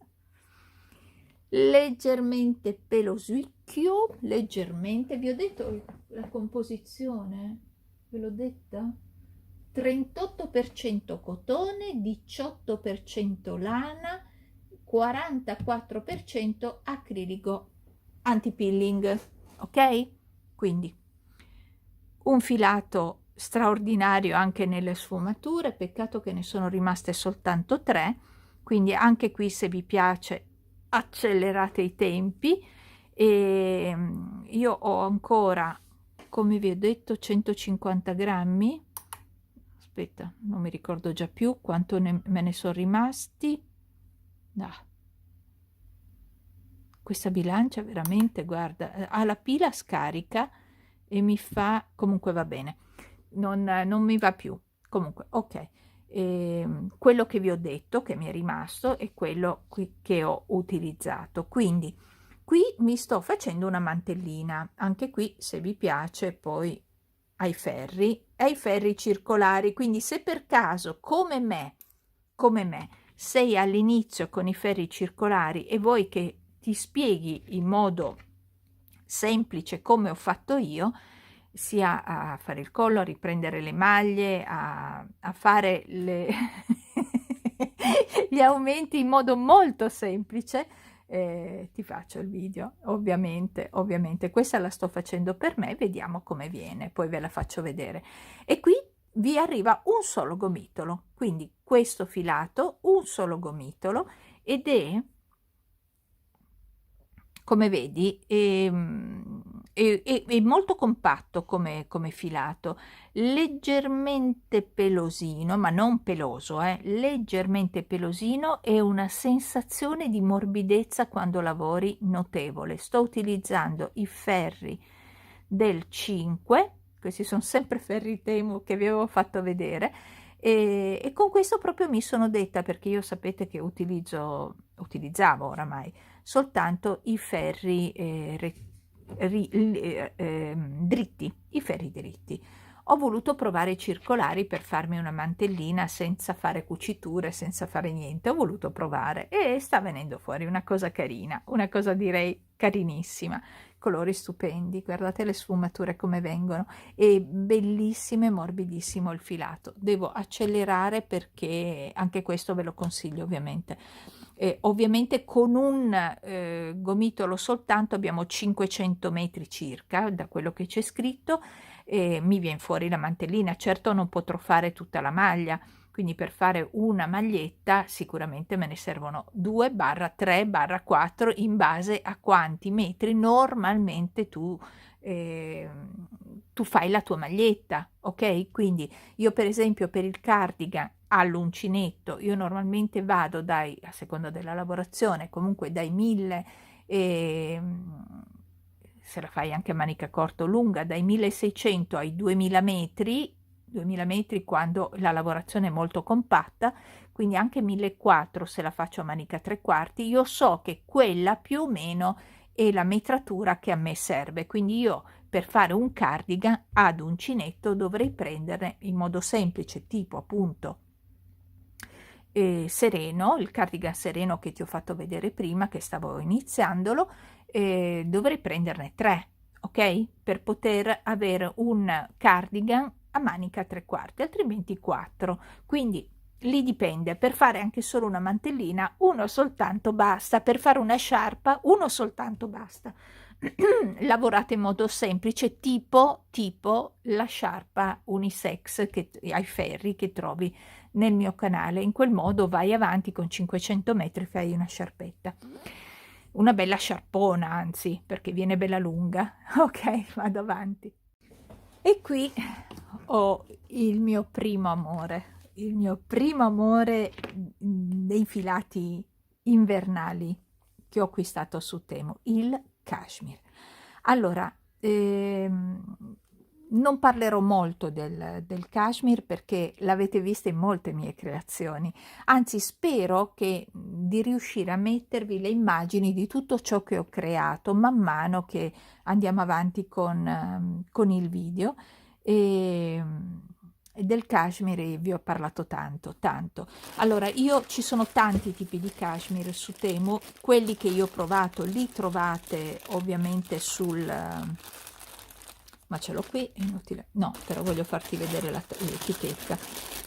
Speaker 1: leggermente pelosicchio, leggermente, vi ho detto la composizione, ve l'ho detta? 38% cotone, 18% lana, 44% acrilico anti-peeling, ok? Quindi un filato straordinario anche nelle sfumature, peccato che ne sono rimaste soltanto 3, quindi anche qui se vi piace accelerate i tempi. E io ho ancora, come vi ho detto, 150 grammi, aspetta, non mi ricordo già più quanto me ne sono rimasti. Questa bilancia veramente, guarda, ha la pila scarica e mi fa, comunque va bene, non mi va più, comunque ok. Quello che vi ho detto che mi è rimasto è quello che ho utilizzato, quindi qui mi sto facendo una mantellina, anche qui se vi piace poi ai ferri circolari, quindi se per caso come me sei all'inizio con i ferri circolari e vuoi che ti spieghi in modo semplice come ho fatto io, sia a fare il collo, a riprendere le maglie, a fare gli aumenti in modo molto semplice, ti faccio il video, ovviamente questa la sto facendo per me, vediamo come viene, poi ve la faccio vedere. E qui vi arriva un solo gomitolo, quindi questo filato, un solo gomitolo, ed è, come vedi, è molto compatto come filato, leggermente pelosino, ma non peloso, leggermente pelosino, e una sensazione di morbidezza quando lavori notevole. Sto utilizzando i ferri del 5, questi sono sempre ferri Temu che vi avevo fatto vedere, e con questo proprio mi sono detta, perché io sapete che utilizzavo oramai soltanto i ferri dritti, i ferri dritti. Ho voluto provare i circolari per farmi una mantellina senza fare cuciture, senza fare niente. Ho voluto provare e sta venendo fuori una cosa carina, una cosa direi carinissima. Colori stupendi, guardate le sfumature come vengono, e bellissimo e morbidissimo il filato. Devo accelerare perché anche questo ve lo consiglio ovviamente. Ovviamente con un gomitolo soltanto abbiamo 500 metri circa, da quello che c'è scritto, e mi viene fuori la mantellina. Certo non potrò fare tutta la maglia, quindi per fare una maglietta sicuramente me ne servono 2-3-4 in base a quanti metri normalmente tu fai la tua maglietta, ok? Quindi io per esempio per il cardigan all'uncinetto io normalmente vado a seconda della lavorazione, comunque dai 1000, se la fai anche a manica corta o lunga, dai 1600 ai 2000 metri, 2000 metri quando la lavorazione è molto compatta, quindi anche 1400 se la faccio a manica 3/4, io so che quella più o meno è la metratura che a me serve, quindi io per fare un cardigan ad uncinetto dovrei prenderne in modo semplice, tipo appunto sereno, il cardigan sereno che ti ho fatto vedere prima, che stavo iniziandolo, dovrei prenderne 3, ok? Per poter avere un cardigan a manica 3/4, altrimenti 4. Quindi lì dipende, per fare anche solo una mantellina uno soltanto basta, per fare una sciarpa uno soltanto basta. Lavorate in modo semplice, tipo la sciarpa unisex che, ai ferri che trovi nel mio canale. In quel modo vai avanti con 500 metri, fai una sciarpetta, una bella sciarpona, anzi, perché viene bella lunga. Ok, vado avanti. E qui ho il mio primo amore dei filati invernali che ho acquistato su Temu, il cashmere. Allora, non parlerò molto del cashmere perché l'avete visto in molte mie creazioni, anzi spero di riuscire a mettervi le immagini di tutto ciò che ho creato man mano che andiamo avanti con il video. E del cashmere vi ho parlato tanto. Allora, ci sono tanti tipi di cashmere su Temu, quelli che io ho provato li trovate ovviamente ma ce l'ho qui, è inutile, no, però voglio farti vedere l'etichetta.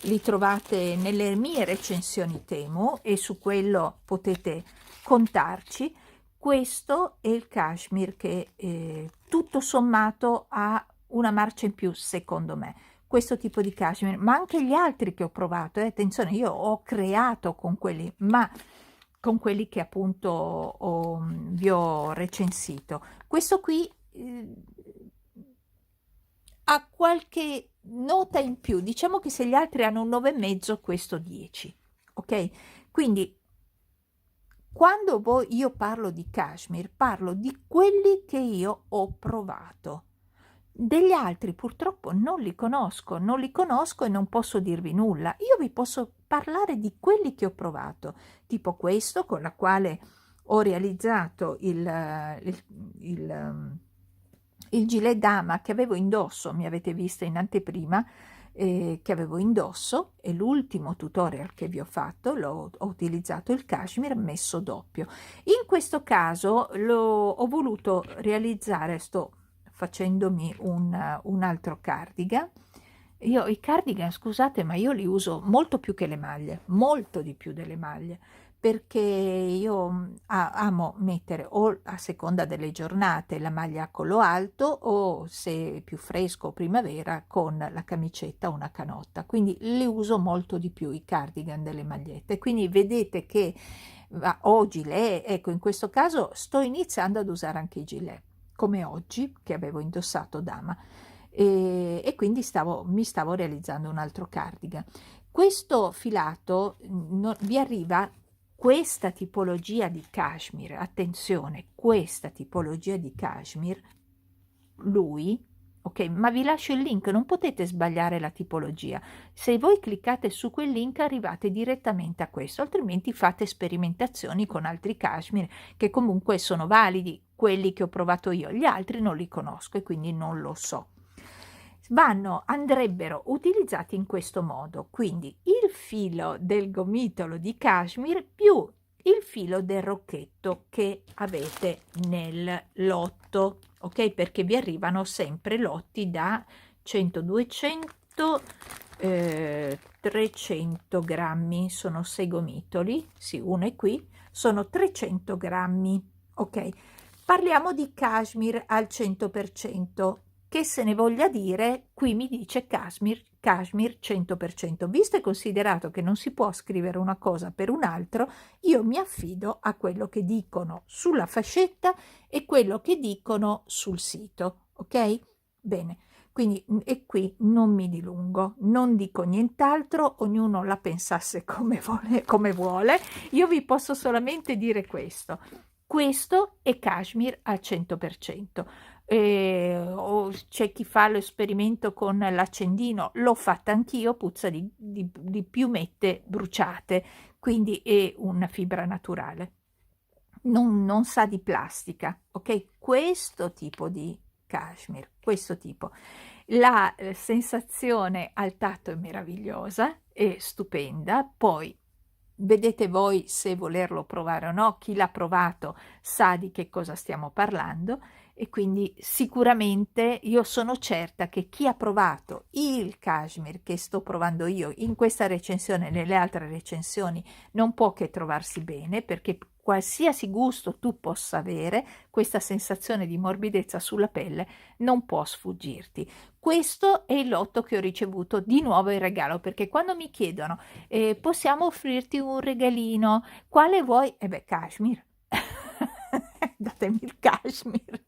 Speaker 1: Li trovate nelle mie recensioni Temu e su quello potete contarci. Questo è il cashmere che tutto sommato ha una marcia in più, secondo me, questo tipo di cashmere, ma anche gli altri che ho provato, attenzione, io ho creato con quelli, ma con quelli che appunto vi ho recensito. Questo qui ha qualche nota in più, diciamo che se gli altri hanno un 9,5, questo 10, ok? Quindi quando io parlo di cashmere, parlo di quelli che io ho provato. Degli altri purtroppo non li conosco e non posso dirvi nulla. Io vi posso parlare di quelli che ho provato, tipo questo con la quale ho realizzato il gilet dama che avevo indosso, mi avete visto in anteprima, che avevo indosso, e l'ultimo tutorial che vi ho fatto ho utilizzato il cashmere messo doppio. In questo caso ho voluto realizzare, sto facendomi un altro cardigan. Io i cardigan, scusate, ma io li uso molto più che le maglie, molto di più delle maglie, perché io amo mettere, o a seconda delle giornate, la maglia a collo alto, o se è più fresco o primavera con la camicetta o una canotta, quindi li uso molto di più i cardigan delle magliette. Quindi vedete che ho gilet, ecco, in questo caso sto iniziando ad usare anche i gilet, come oggi che avevo indossato dama, e quindi mi stavo realizzando un altro cardigan. Questo filato vi arriva questa tipologia di cashmere, attenzione, questa tipologia di cashmere, lui, ok, ma vi lascio il link, non potete sbagliare la tipologia. Se voi cliccate su quel link arrivate direttamente a questo, altrimenti fate sperimentazioni con altri cashmere che comunque sono validi, quelli che ho provato io, gli altri non li conosco e quindi non lo so. Andrebbero utilizzati in questo modo, quindi il filo del gomitolo di cashmere più il filo del rocchetto che avete nel lotto, ok? Perché vi arrivano sempre lotti da 100, 200, 300 grammi, sono 6 gomitoli, sì, uno è qui, sono 300 grammi, ok? Parliamo di cashmere al 100%, che se ne voglia dire, qui mi dice cashmere 100%. Visto e considerato che non si può scrivere una cosa per un altro, io mi affido a quello che dicono sulla fascetta e quello che dicono sul sito, ok? Bene, quindi e qui non mi dilungo, non dico nient'altro, ognuno la pensasse come vuole, io vi posso solamente dire questo. Questo è cashmere al 100%. O c'è chi fa l'esperimento con l'accendino, l'ho fatta anch'io, puzza di piumette bruciate, quindi è una fibra naturale, non sa di plastica, ok? Questo tipo di cashmere, questo tipo. La sensazione al tatto è meravigliosa, è stupenda, poi vedete voi se volerlo provare o no, chi l'ha provato sa di che cosa stiamo parlando, e quindi sicuramente io sono certa che chi ha provato il cashmere che sto provando io in questa recensione e nelle altre recensioni non può che trovarsi bene, perché qualsiasi gusto tu possa avere, questa sensazione di morbidezza sulla pelle non può sfuggirti. Questo è il lotto che ho ricevuto di nuovo in regalo, perché quando mi chiedono possiamo offrirti un regalino, quale vuoi? E beh, cashmere. Datemi il cashmere.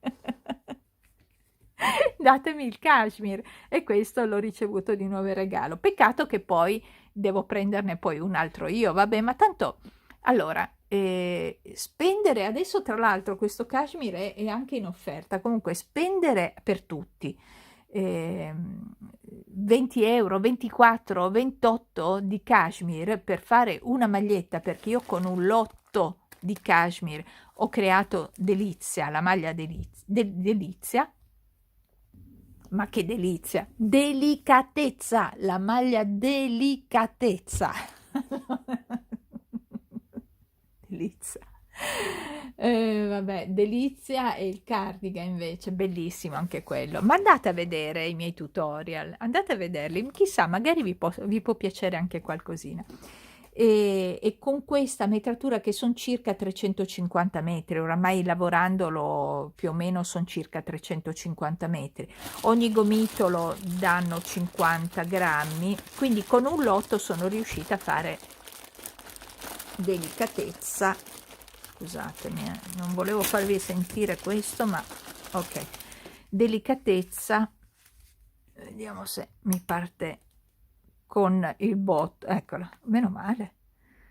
Speaker 1: Datemi il cashmere, e questo l'ho ricevuto di nuovo in regalo. Peccato che poi devo prenderne poi un altro io, vabbè, ma tanto allora spendere adesso, tra l'altro questo cashmere è anche in offerta, comunque spendere per tutti 20 euro, 24, 28 di cashmere per fare una maglietta, perché io con un lotto di cashmere ho creato Delizia, la maglia Delizia. Ma che delizia! Delicatezza, la maglia delicatezza. Delizia. Vabbè, Delizia e il cardigan invece, bellissimo anche quello. Ma andate a vedere i miei tutorial, andate a vederli, chissà, magari vi può piacere anche qualcosina. E con questa metratura che sono circa 350 metri, oramai lavorandolo più o meno sono circa 350 metri, ogni gomitolo danno 50 grammi, quindi con un lotto sono riuscita a fare delicatezza. Scusatemi, non volevo farvi sentire questo, ma ok, delicatezza. Vediamo se mi parte con il botto, eccola, meno male,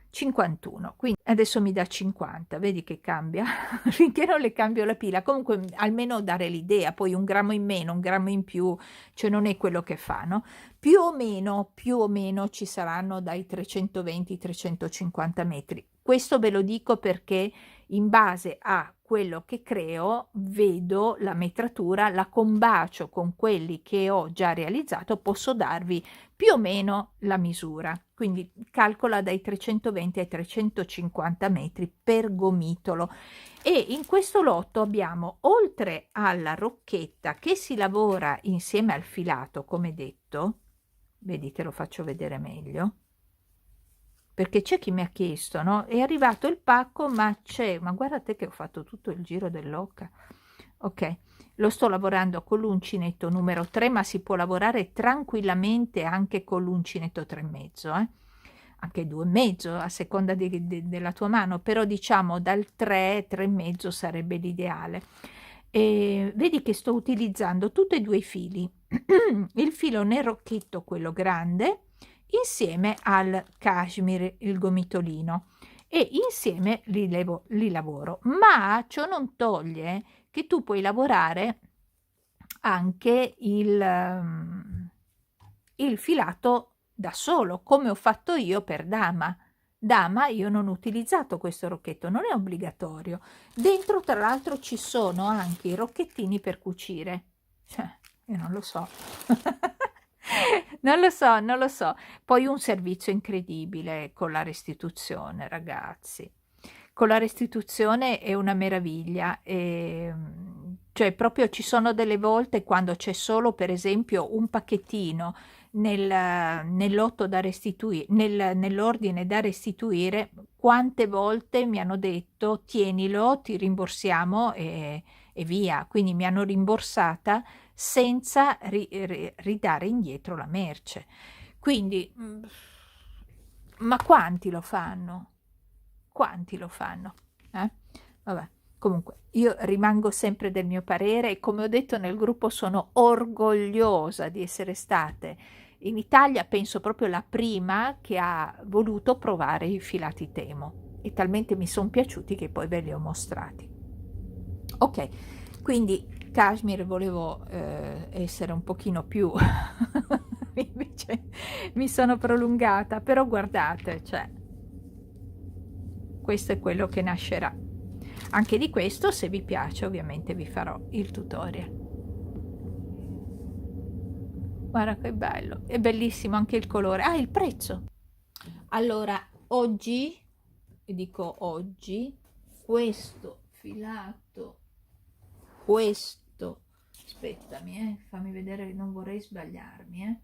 Speaker 1: 51, quindi adesso mi dà 50, vedi che cambia? Finché non le cambio la pila, comunque almeno dare l'idea, poi un grammo in meno, un grammo in più, cioè non è quello che fa, no? Più o meno ci saranno dai 320 ai 350 metri. Questo ve lo dico perché in base a quello che creo vedo la metratura, la combacio con quelli che ho già realizzato, posso darvi più o meno la misura, quindi calcola dai 320 ai 350 metri per gomitolo. E in questo lotto abbiamo, oltre alla rocchetta che si lavora insieme al filato, come detto, vedi, te lo faccio vedere meglio, perché c'è chi mi ha chiesto, no? È arrivato il pacco, ma guardate che ho fatto tutto il giro dell'oca. Ok, lo sto lavorando con l'uncinetto numero 3, ma si può lavorare tranquillamente anche con l'uncinetto 3,5, anche 2,5 a seconda della tua mano, però diciamo dal 3, 3,5 sarebbe l'ideale. E vedi che sto utilizzando tutti e due i fili, il filo nel rocchetto, quello grande, insieme al cashmere, il gomitolino, e insieme li lavoro, ma ciò non toglie che tu puoi lavorare anche il filato da solo, come ho fatto io per dama. Dama, io non ho utilizzato questo rocchetto, non è obbligatorio. Dentro, tra l'altro, ci sono anche i rocchettini per cucire. Cioè, io non lo so. Non lo so. Poi un servizio incredibile con la restituzione, ragazzi. Con la restituzione è una meraviglia. Cioè, proprio ci sono delle volte quando c'è solo, per esempio, un pacchettino nel lotto da restituire, nell'ordine da restituire, quante volte mi hanno detto tienilo, ti rimborsiamo e via. Quindi mi hanno rimborsata senza ridare indietro la merce. Quindi, ma quanti lo fanno? Quanti lo fanno? Vabbè, comunque io rimango sempre del mio parere e come ho detto nel gruppo sono orgogliosa di essere state in Italia, penso proprio la prima che ha voluto provare i filati Temo, e talmente mi sono piaciuti che poi ve li ho mostrati. Ok, quindi cashmere volevo essere un pochino più invece mi sono prolungata, però guardate, cioè questo è quello che nascerà. Anche di questo, se vi piace, ovviamente vi farò il tutorial. Guarda che bello, è bellissimo anche il colore. Ah, il prezzo. Allora, oggi, dico oggi, questo filato questo, aspettami, fammi vedere, non vorrei sbagliarmi,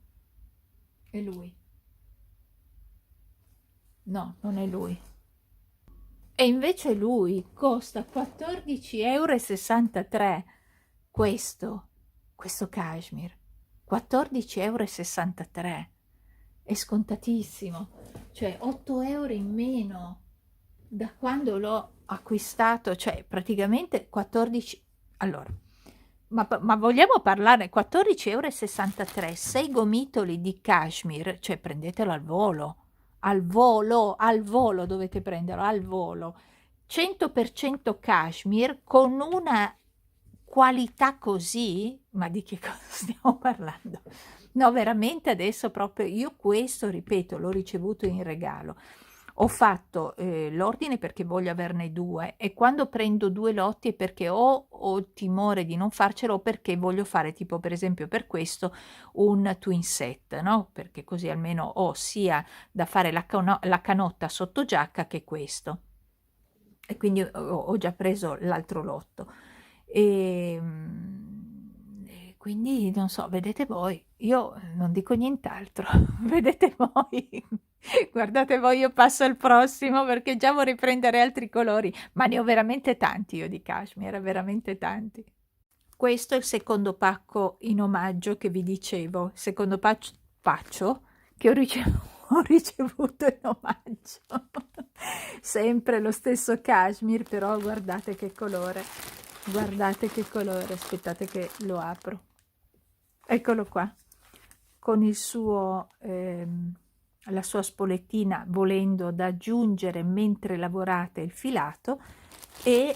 Speaker 1: è lui, no, non è lui, e invece lui costa 14,63 € questo cashmere, 14,63 €, è scontatissimo, cioè 8 € in meno da quando l'ho acquistato, cioè praticamente 14, allora, ma vogliamo parlare, 14,63 €, 6 gomitoli di cashmere, cioè prendetelo al volo dovete prenderlo, al volo, 100% cashmere con una qualità così, ma di che cosa stiamo parlando? No, veramente adesso proprio io questo, ripeto, l'ho ricevuto in regalo. Ho fatto l'ordine perché voglio averne due e quando prendo due lotti è perché ho il timore di non farcelo o perché voglio fare tipo per esempio per questo un twin set, no? Perché così almeno ho sia da fare la canotta sotto giacca che questo. E quindi ho già preso l'altro lotto. E quindi non so, vedete voi, io non dico nient'altro, vedete voi, guardate voi, io passo al prossimo perché già vorrei prendere altri colori, ma ne ho veramente tanti io di cashmere, veramente tanti. Questo è il secondo pacco in omaggio che vi dicevo, il secondo paccio che ho ricevuto in omaggio. Sempre lo stesso cashmere, però guardate che colore, aspettate che lo apro. Eccolo qua, con il suo, la sua spolettina volendo da aggiungere mentre lavorate il filato e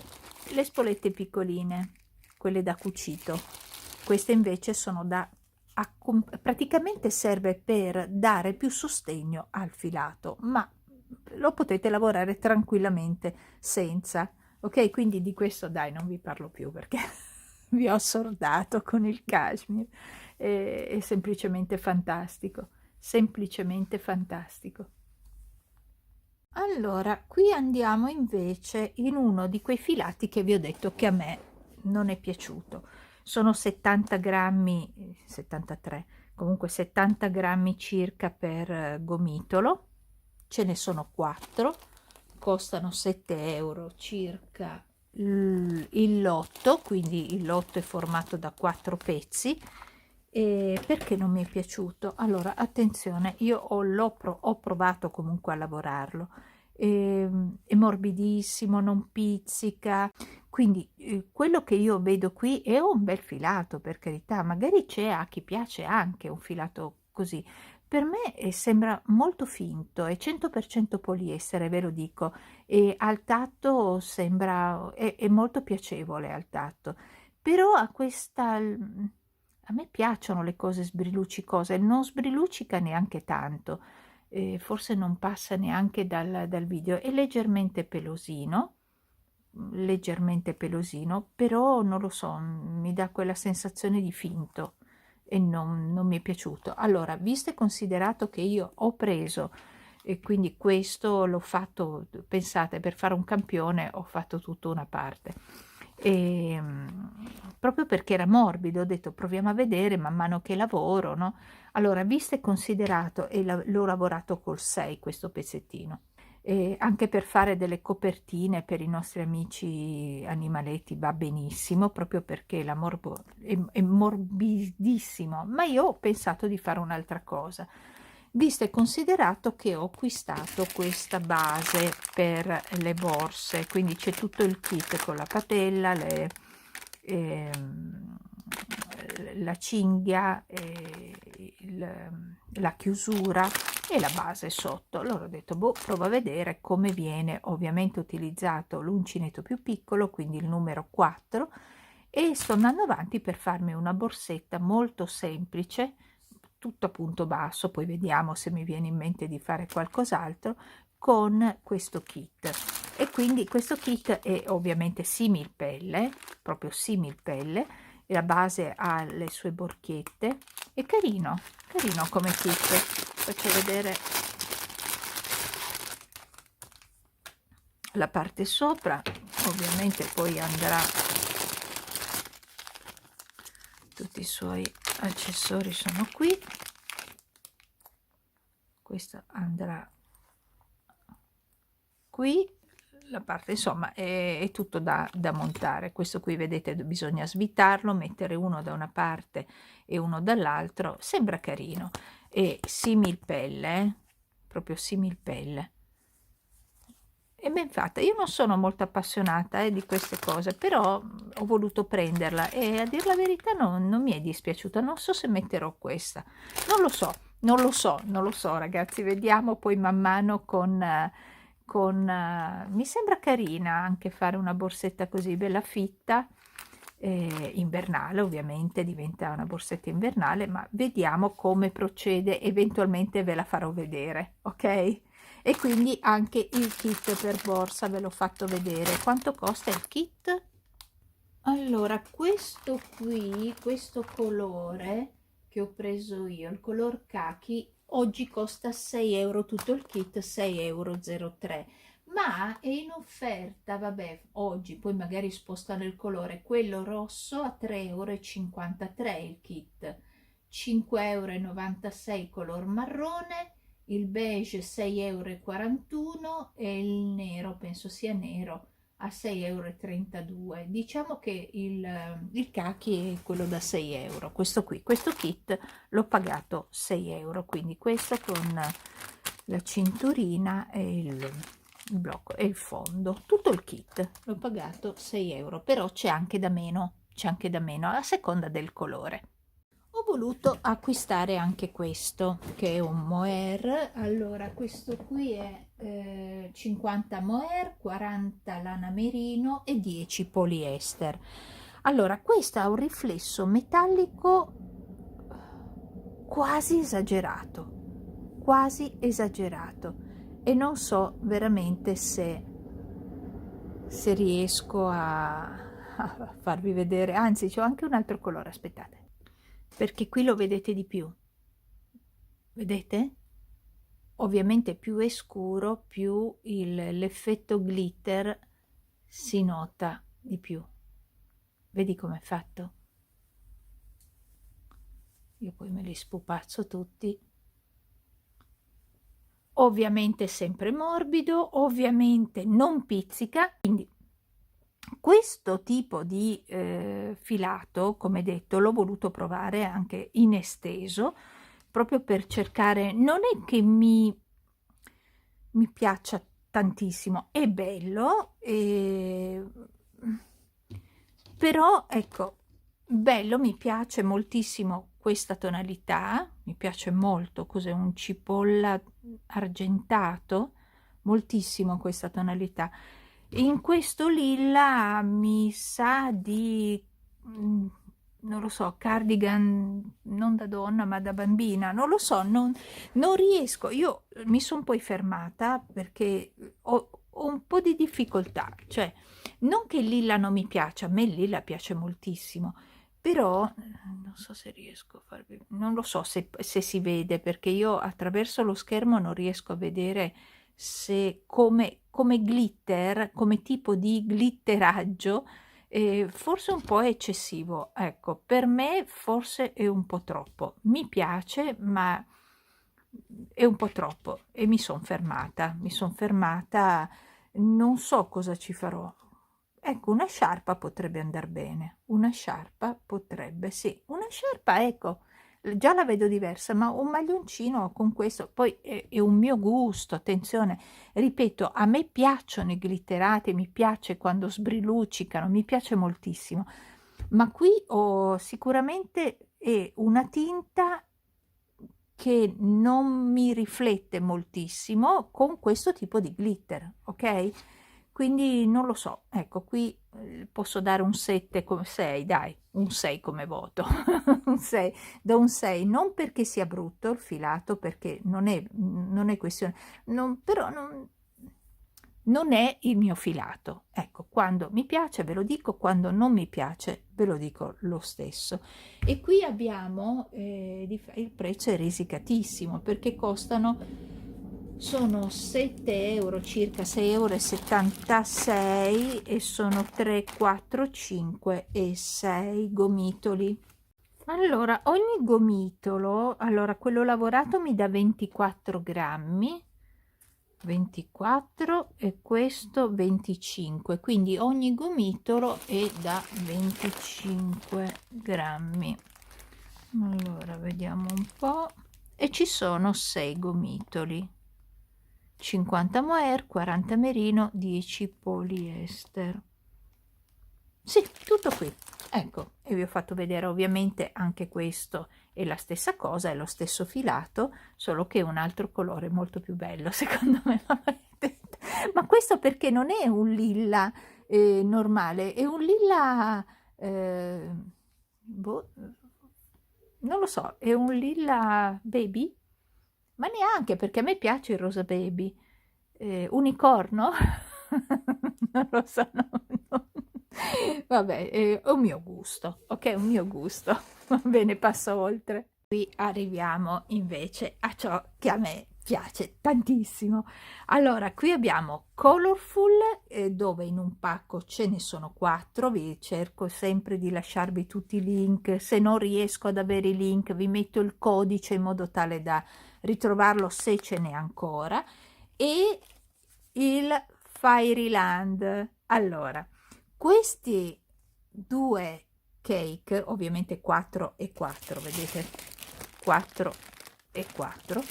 Speaker 1: le spolette piccoline, quelle da cucito. Queste invece sono da praticamente serve per dare più sostegno al filato, ma lo potete lavorare tranquillamente senza. Ok, quindi di questo dai, non vi parlo più perché vi ho assordato con il cashmere. È semplicemente fantastico, semplicemente fantastico. Allora, qui andiamo invece in uno di quei filati che vi ho detto che a me non è piaciuto. Sono 70 grammi, 73, comunque 70 grammi circa per gomitolo, ce ne sono 4, costano 7 euro circa il lotto, quindi il lotto è formato da 4 pezzi. E perché non mi è piaciuto? Allora, attenzione, io ho provato comunque a lavorarlo, è morbidissimo, non pizzica, quindi quello che io vedo qui è un bel filato, per carità, magari c'è a chi piace anche un filato così. Per me sembra molto finto, è 100% poliestere, ve lo dico, e al tatto sembra, è molto piacevole al tatto, però ha questa, a me piacciono le cose sbriluccicose, non sbriluccica neanche tanto, forse non passa neanche dal video, è leggermente pelosino, però non lo so, mi dà quella sensazione di finto e non mi è piaciuto. Allora, visto e considerato che io ho preso, e quindi questo l'ho fatto, pensate, per fare un campione ho fatto tutta una parte. E, proprio perché era morbido, ho detto proviamo a vedere man mano che lavoro, no? Allora, visto e considerato, e l'ho lavorato col 6 questo pezzettino, e anche per fare delle copertine per i nostri amici animaletti va benissimo, proprio perché è morbidissimo, ma io ho pensato di fare un'altra cosa, visto e considerato che ho acquistato questa base per le borse, quindi c'è tutto il kit con la patella, la cinghia, la chiusura e la base sotto. Allora ho detto, boh, provo a vedere come viene. Ovviamente ho utilizzato l'uncinetto più piccolo, quindi il numero 4, e sto andando avanti per farmi una borsetta molto semplice, tutto a punto basso, poi vediamo se mi viene in mente di fare qualcos'altro con questo kit. E quindi questo kit è ovviamente simil pelle, proprio simil pelle, e la base ha le sue borchette, è carino come kit. Faccio vedere la parte sopra, ovviamente poi andrà suoi accessori sono qui. Questo andrà qui, la parte insomma è tutto da montare. Questo qui vedete bisogna svitarlo, mettere uno da una parte e uno dall'altro, sembra carino, e similpelle, proprio similpelle, è ben fatta. Io non sono molto appassionata di queste cose, però ho voluto prenderla e a dir la verità non mi è dispiaciuta. Non so se metterò questa, non lo so, non lo so ragazzi, vediamo poi man mano mi sembra carina anche fare una borsetta così bella fitta, invernale, ovviamente diventa una borsetta invernale, ma vediamo come procede, eventualmente ve la farò vedere, ok? E quindi anche il kit per borsa ve l'ho fatto vedere. Quanto costa il kit? Allora, questo qui, questo colore che ho preso io, il color khaki, oggi costa 6 euro tutto il kit, 6,03 euro, ma è in offerta, vabbè, oggi, poi magari spostano il colore, quello rosso a 3,53 euro il kit, 5,96 euro color marrone, il beige 6,41 euro e il nero, penso sia nero, a 6,32 euro. Diciamo che il khaki è quello da 6 euro. Questo qui, questo kit l'ho pagato 6 euro, quindi questo con la cinturina e il blocco e il fondo, tutto il kit l'ho pagato 6 euro, però c'è anche da meno, a seconda del colore. Ho voluto acquistare anche questo che è un mohair. Allora, questo qui è 50 mohair, 40 lana merino e 10 poliester. Allora, questo ha un riflesso metallico quasi esagerato, e non so veramente se riesco a farvi vedere. Anzi, c'ho anche un altro colore, aspettate, perché qui lo vedete di più, vedete? Ovviamente più è scuro, più l'effetto glitter si nota di più. Vedi com'è fatto? Io poi me li spupazzo tutti. Ovviamente sempre morbido, ovviamente non pizzica, quindi questo tipo di filato, come detto, l'ho voluto provare anche in esteso, proprio per cercare, non è che mi piaccia tantissimo, è bello, però ecco, bello, mi piace moltissimo questa tonalità, mi piace molto, cos'è, un cipolla argentato, moltissimo questa tonalità. In questo lilla mi sa di non lo so, cardigan non da donna ma da bambina, non lo so, non riesco. Io mi sono poi fermata perché ho un po' di difficoltà, cioè non che il lilla non mi piaccia, a me il lilla piace moltissimo, però non so se riesco a farvi, non lo so se si vede, perché io attraverso lo schermo non riesco a vedere se come glitter, come tipo di glitteraggio, forse un po' eccessivo, ecco, per me forse è un po' troppo, mi piace ma è un po' troppo, e mi sono fermata, non so cosa ci farò. Ecco, una sciarpa potrebbe andare bene, una sciarpa potrebbe, sì, una sciarpa, ecco, già la vedo diversa, ma un maglioncino con questo, poi è un mio gusto, attenzione, ripeto, a me piacciono i glitterati, mi piace quando sbriluccicano, mi piace moltissimo, ma qui ho sicuramente è una tinta che non mi riflette moltissimo con questo tipo di glitter, ok? Quindi non lo so, ecco, qui posso dare un 7 come 6, dai, un 6 come voto, un 6, do un 6, non perché sia brutto il filato, perché non è questione, però non è il mio filato. Ecco, quando mi piace ve lo dico, quando non mi piace ve lo dico lo stesso. E qui abbiamo, il prezzo è risicatissimo, perché sono 7 euro, circa 6,76 euro, e sono 3, 4, 5 e 6 gomitoli. Allora, ogni gomitolo, allora quello lavorato mi dà 24 grammi, 24 e questo 25, quindi ogni gomitolo è da 25 grammi. Allora, vediamo un po'. E ci sono 6 gomitoli, 50 mohair, 40 merino, 10 poliester. Sì, tutto qui. Ecco, e vi ho fatto vedere ovviamente anche questo è la stessa cosa, è lo stesso filato, solo che è un altro colore molto più bello, secondo me. Ma questo perché non è un lilla normale, è un lilla, boh, non lo so, è un lilla baby? Ma neanche, perché a me piace il rosa baby. Unicorno? Non lo so, vabbè, è un mio gusto, ok? È un mio gusto. Va bene, passo oltre. Qui arriviamo invece a ciò che a me piace tantissimo. Allora, qui abbiamo Colorful, dove in un pacco ce ne sono 4, vi cerco sempre di lasciarvi tutti i link, se non riesco ad avere i link vi metto il codice in modo tale da ritrovarlo se ce n'è ancora, e il Fairyland. Allora, questi due cake, ovviamente 4 e 4, vedete, 4 e 4,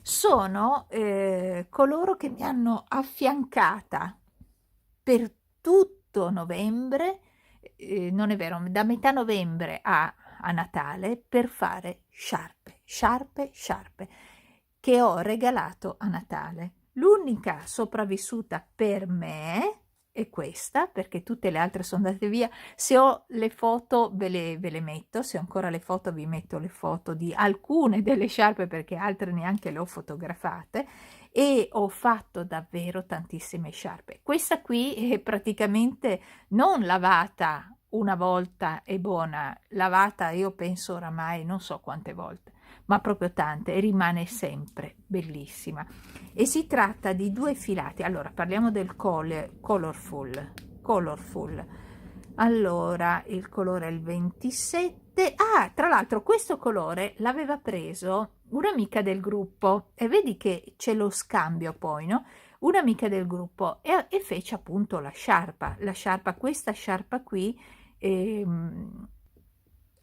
Speaker 1: sono coloro che mi hanno affiancata per tutto novembre, non è vero, da metà novembre a Natale, per fare sciarpe, sciarpe, sciarpe, che ho regalato a Natale. L'unica sopravvissuta per me è questa, perché tutte le altre sono andate via. Se ho le foto ve le metto, se ho ancora le foto vi metto le foto di alcune delle sciarpe, perché altre neanche le ho fotografate, e ho fatto davvero tantissime sciarpe. Questa qui è praticamente non lavata una volta e buona, lavata io penso oramai non so quante volte, ma proprio tante, e rimane sempre bellissima. E si tratta di due filati. Allora parliamo del colorful. Allora il colore è il 27. Ah, tra l'altro questo colore l'aveva preso un'amica del gruppo, e vedi che c'è lo scambio poi, no? Un'amica del gruppo, e fece appunto la sciarpa, questa sciarpa qui.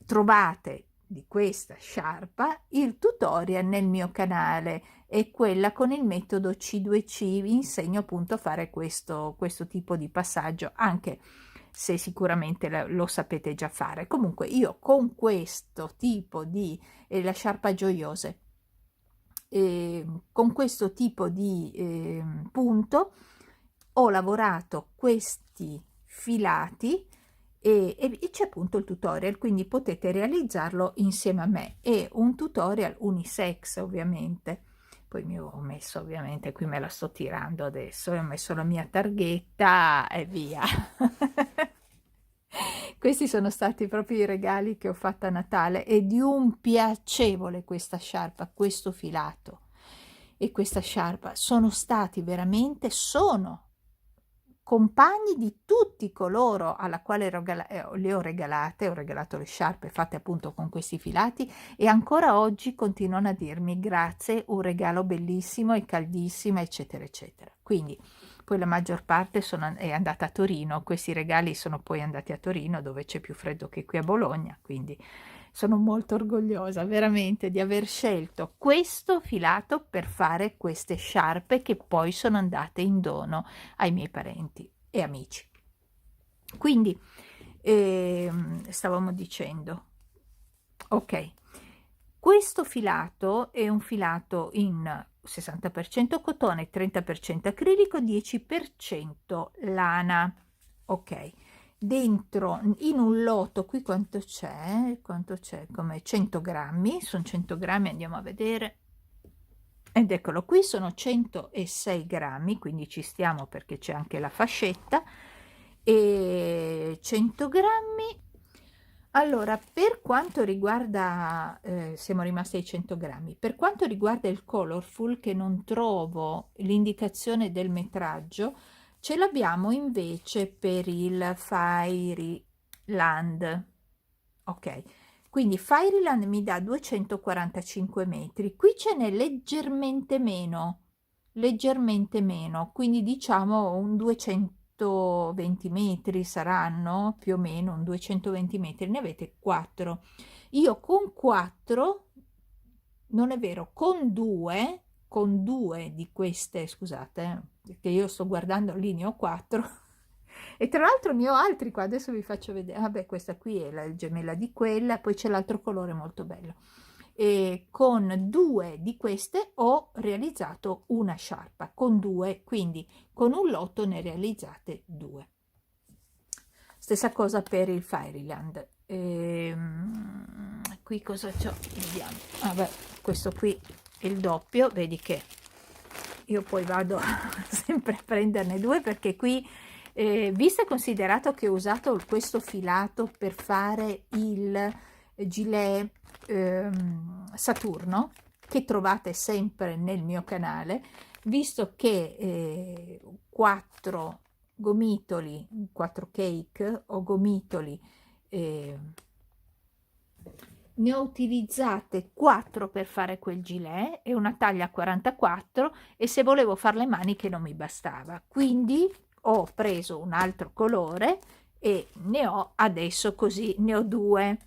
Speaker 1: Trovate di questa sciarpa il tutorial nel mio canale, e quella con il metodo C2C vi insegno appunto a fare questo tipo di passaggio, anche se sicuramente lo sapete già fare. Comunque io con questo tipo di la sciarpa gioiose, con questo tipo di punto ho lavorato questi filati, e c'è appunto il tutorial, quindi potete realizzarlo insieme a me. È un tutorial unisex ovviamente. Poi mi ho messo, ovviamente qui me la sto tirando adesso, e ho messo la mia targhetta e via. Questi sono stati proprio i regali che ho fatto a Natale, e di un piacevole questa sciarpa, questo filato e questa sciarpa sono stati veramente, sono compagni di tutti coloro alla quale le ho regalate, ho regalato le sciarpe fatte appunto con questi filati, e ancora oggi continuano a dirmi grazie, un regalo bellissimo e caldissimo, eccetera eccetera. Quindi poi la maggior parte è andata a Torino, questi regali sono poi andati a Torino, dove c'è più freddo che qui a Bologna, quindi sono molto orgogliosa veramente di aver scelto questo filato per fare queste sciarpe, che poi sono andate in dono ai miei parenti e amici. Quindi stavamo dicendo, ok, questo filato è un filato in 60% cotone, 30% acrilico, 10% lana. Ok, dentro in un lotto qui quanto c'è? Come 100 grammi, sono 100 grammi, andiamo a vedere. Ed eccolo qui, sono 106 grammi, quindi ci stiamo perché c'è anche la fascetta, e 100 grammi. Allora, per quanto riguarda, siamo rimasti ai 100 grammi, per quanto riguarda il colorful, che non trovo l'indicazione del metraggio, ce l'abbiamo invece per il Fairyland. ok, quindi Fairyland mi dà 245 metri, qui ce n'è leggermente meno, quindi diciamo un 220 metri saranno, più o meno un 220 metri, ne avete 4. Io con 4, non è vero, con due di queste, scusate, perché io sto guardando lì, ne ho 4. E tra l'altro ne ho altri qua, adesso vi faccio vedere. Vabbè, questa qui è la gemella di quella, poi c'è l'altro colore molto bello. E con 2 di queste ho realizzato una sciarpa, con 2, quindi con un lotto ne realizzate 2. Stessa cosa per il Fairyland. Qui cosa c'ho? Vediamo. Vabbè, questo qui è il doppio, vedi che io poi vado sempre a prenderne 2 perché qui, visto e considerato che ho usato questo filato per fare il gilet Saturno, che trovate sempre nel mio canale, visto che 4 gomitoli, 4 cake o gomitoli, ne ho utilizzate 4 per fare quel gilet e una taglia 44, e se volevo fare le maniche non mi bastava, quindi ho preso un altro colore e ne ho adesso, così ne ho due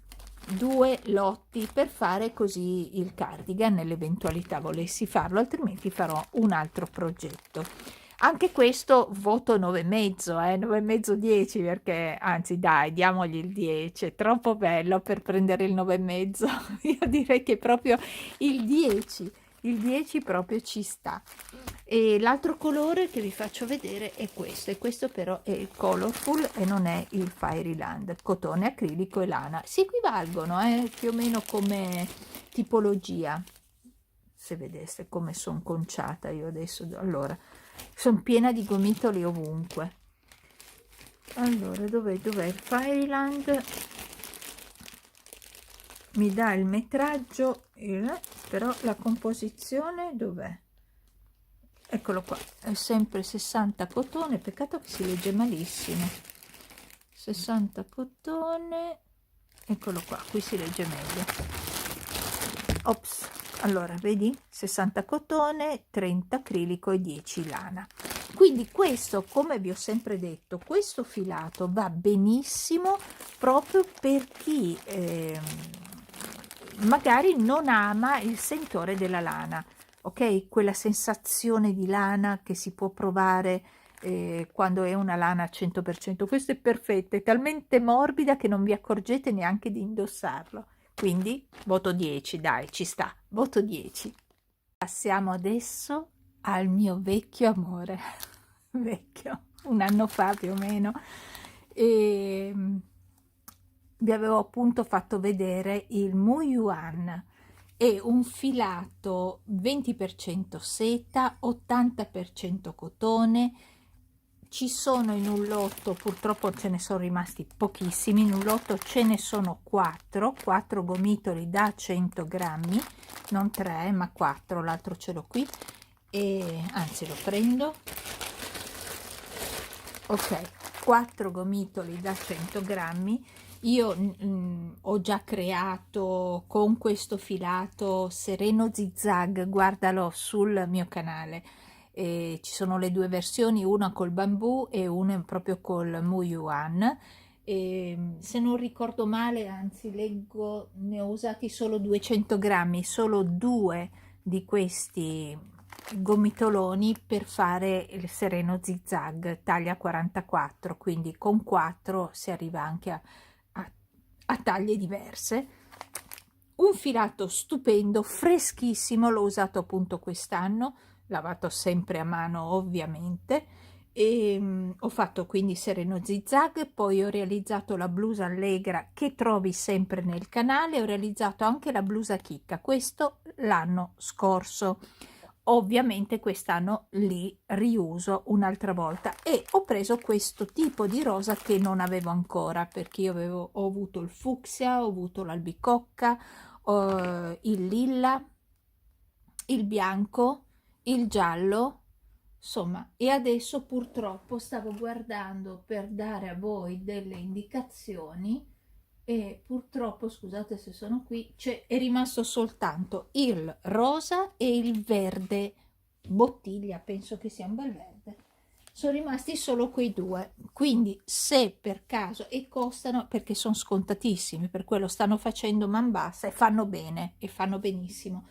Speaker 1: lotti per fare così il cardigan nell'eventualità volessi farlo, altrimenti farò un altro progetto. Anche questo voto 9,5, 9,5 10, perché anzi dai, diamogli il 10, è troppo bello per prendere il 9,5. Io direi che proprio il 10 proprio ci sta. E l'altro colore che vi faccio vedere è questo, e questo però è il Colorful e non è il Fairyland, cotone, acrilico e lana. Si equivalgono più o meno come tipologia, se vedeste come sono conciata io adesso. Allora, sono piena di gomitoli ovunque. Allora, dov'è il Fairyland? Mi dà il metraggio, però la composizione dov'è? Eccolo qua, è sempre 60 cotone, peccato che si legge malissimo. 60 cotone, eccolo qua, qui si legge meglio. Ops, allora vedi, 60 cotone, 30 acrilico e 10 lana. Quindi questo, come vi ho sempre detto, questo filato va benissimo proprio per chi magari non ama il sentore della lana, ok? Quella sensazione di lana che si può provare quando è una lana al 100%. Questo è perfetto, è talmente morbida che non vi accorgete neanche di indossarlo. Quindi voto 10, dai, ci sta, voto 10. Passiamo adesso al mio vecchio amore, vecchio, un anno fa più o meno, e vi avevo appunto fatto vedere il Muyuan. È un filato 20% seta, 80% cotone. Ci sono in un lotto, purtroppo ce ne sono rimasti pochissimi, in un lotto ce ne sono 4 gomitoli da 100 grammi, non 3 ma 4, l'altro ce l'ho qui, e anzi lo prendo, ok, 4 gomitoli da 100 grammi. Io ho già creato con questo filato sereno zigzag, guardalo sul mio canale. Ci sono le 2 versioni, una col bambù e una proprio col Muyuan. Se non ricordo male, anzi leggo, ne ho usati solo 200 grammi, solo 2 di questi gomitoloni per fare il sereno zigzag taglia 44, quindi con 4 si arriva anche a taglie diverse. Un filato stupendo, freschissimo, l'ho usato appunto quest'anno, lavato sempre a mano ovviamente, e ho fatto quindi sereno zigzag, poi ho realizzato la blusa allegra che trovi sempre nel canale, ho realizzato anche la blusa chicca, questo l'anno scorso. Ovviamente quest'anno li riuso un'altra volta, e ho preso questo tipo di rosa che non avevo ancora, perché io ho avuto il fucsia, ho avuto l'albicocca, il lilla, il bianco, il giallo, insomma, e adesso purtroppo stavo guardando per dare a voi delle indicazioni e purtroppo, scusate se sono qui, è rimasto soltanto il rosa e il verde bottiglia, penso che sia un bel verde. Sono rimasti solo quei due, quindi se per caso, e costano, perché sono scontatissimi, per quello stanno facendo man bassa e fanno bene e fanno benissimo,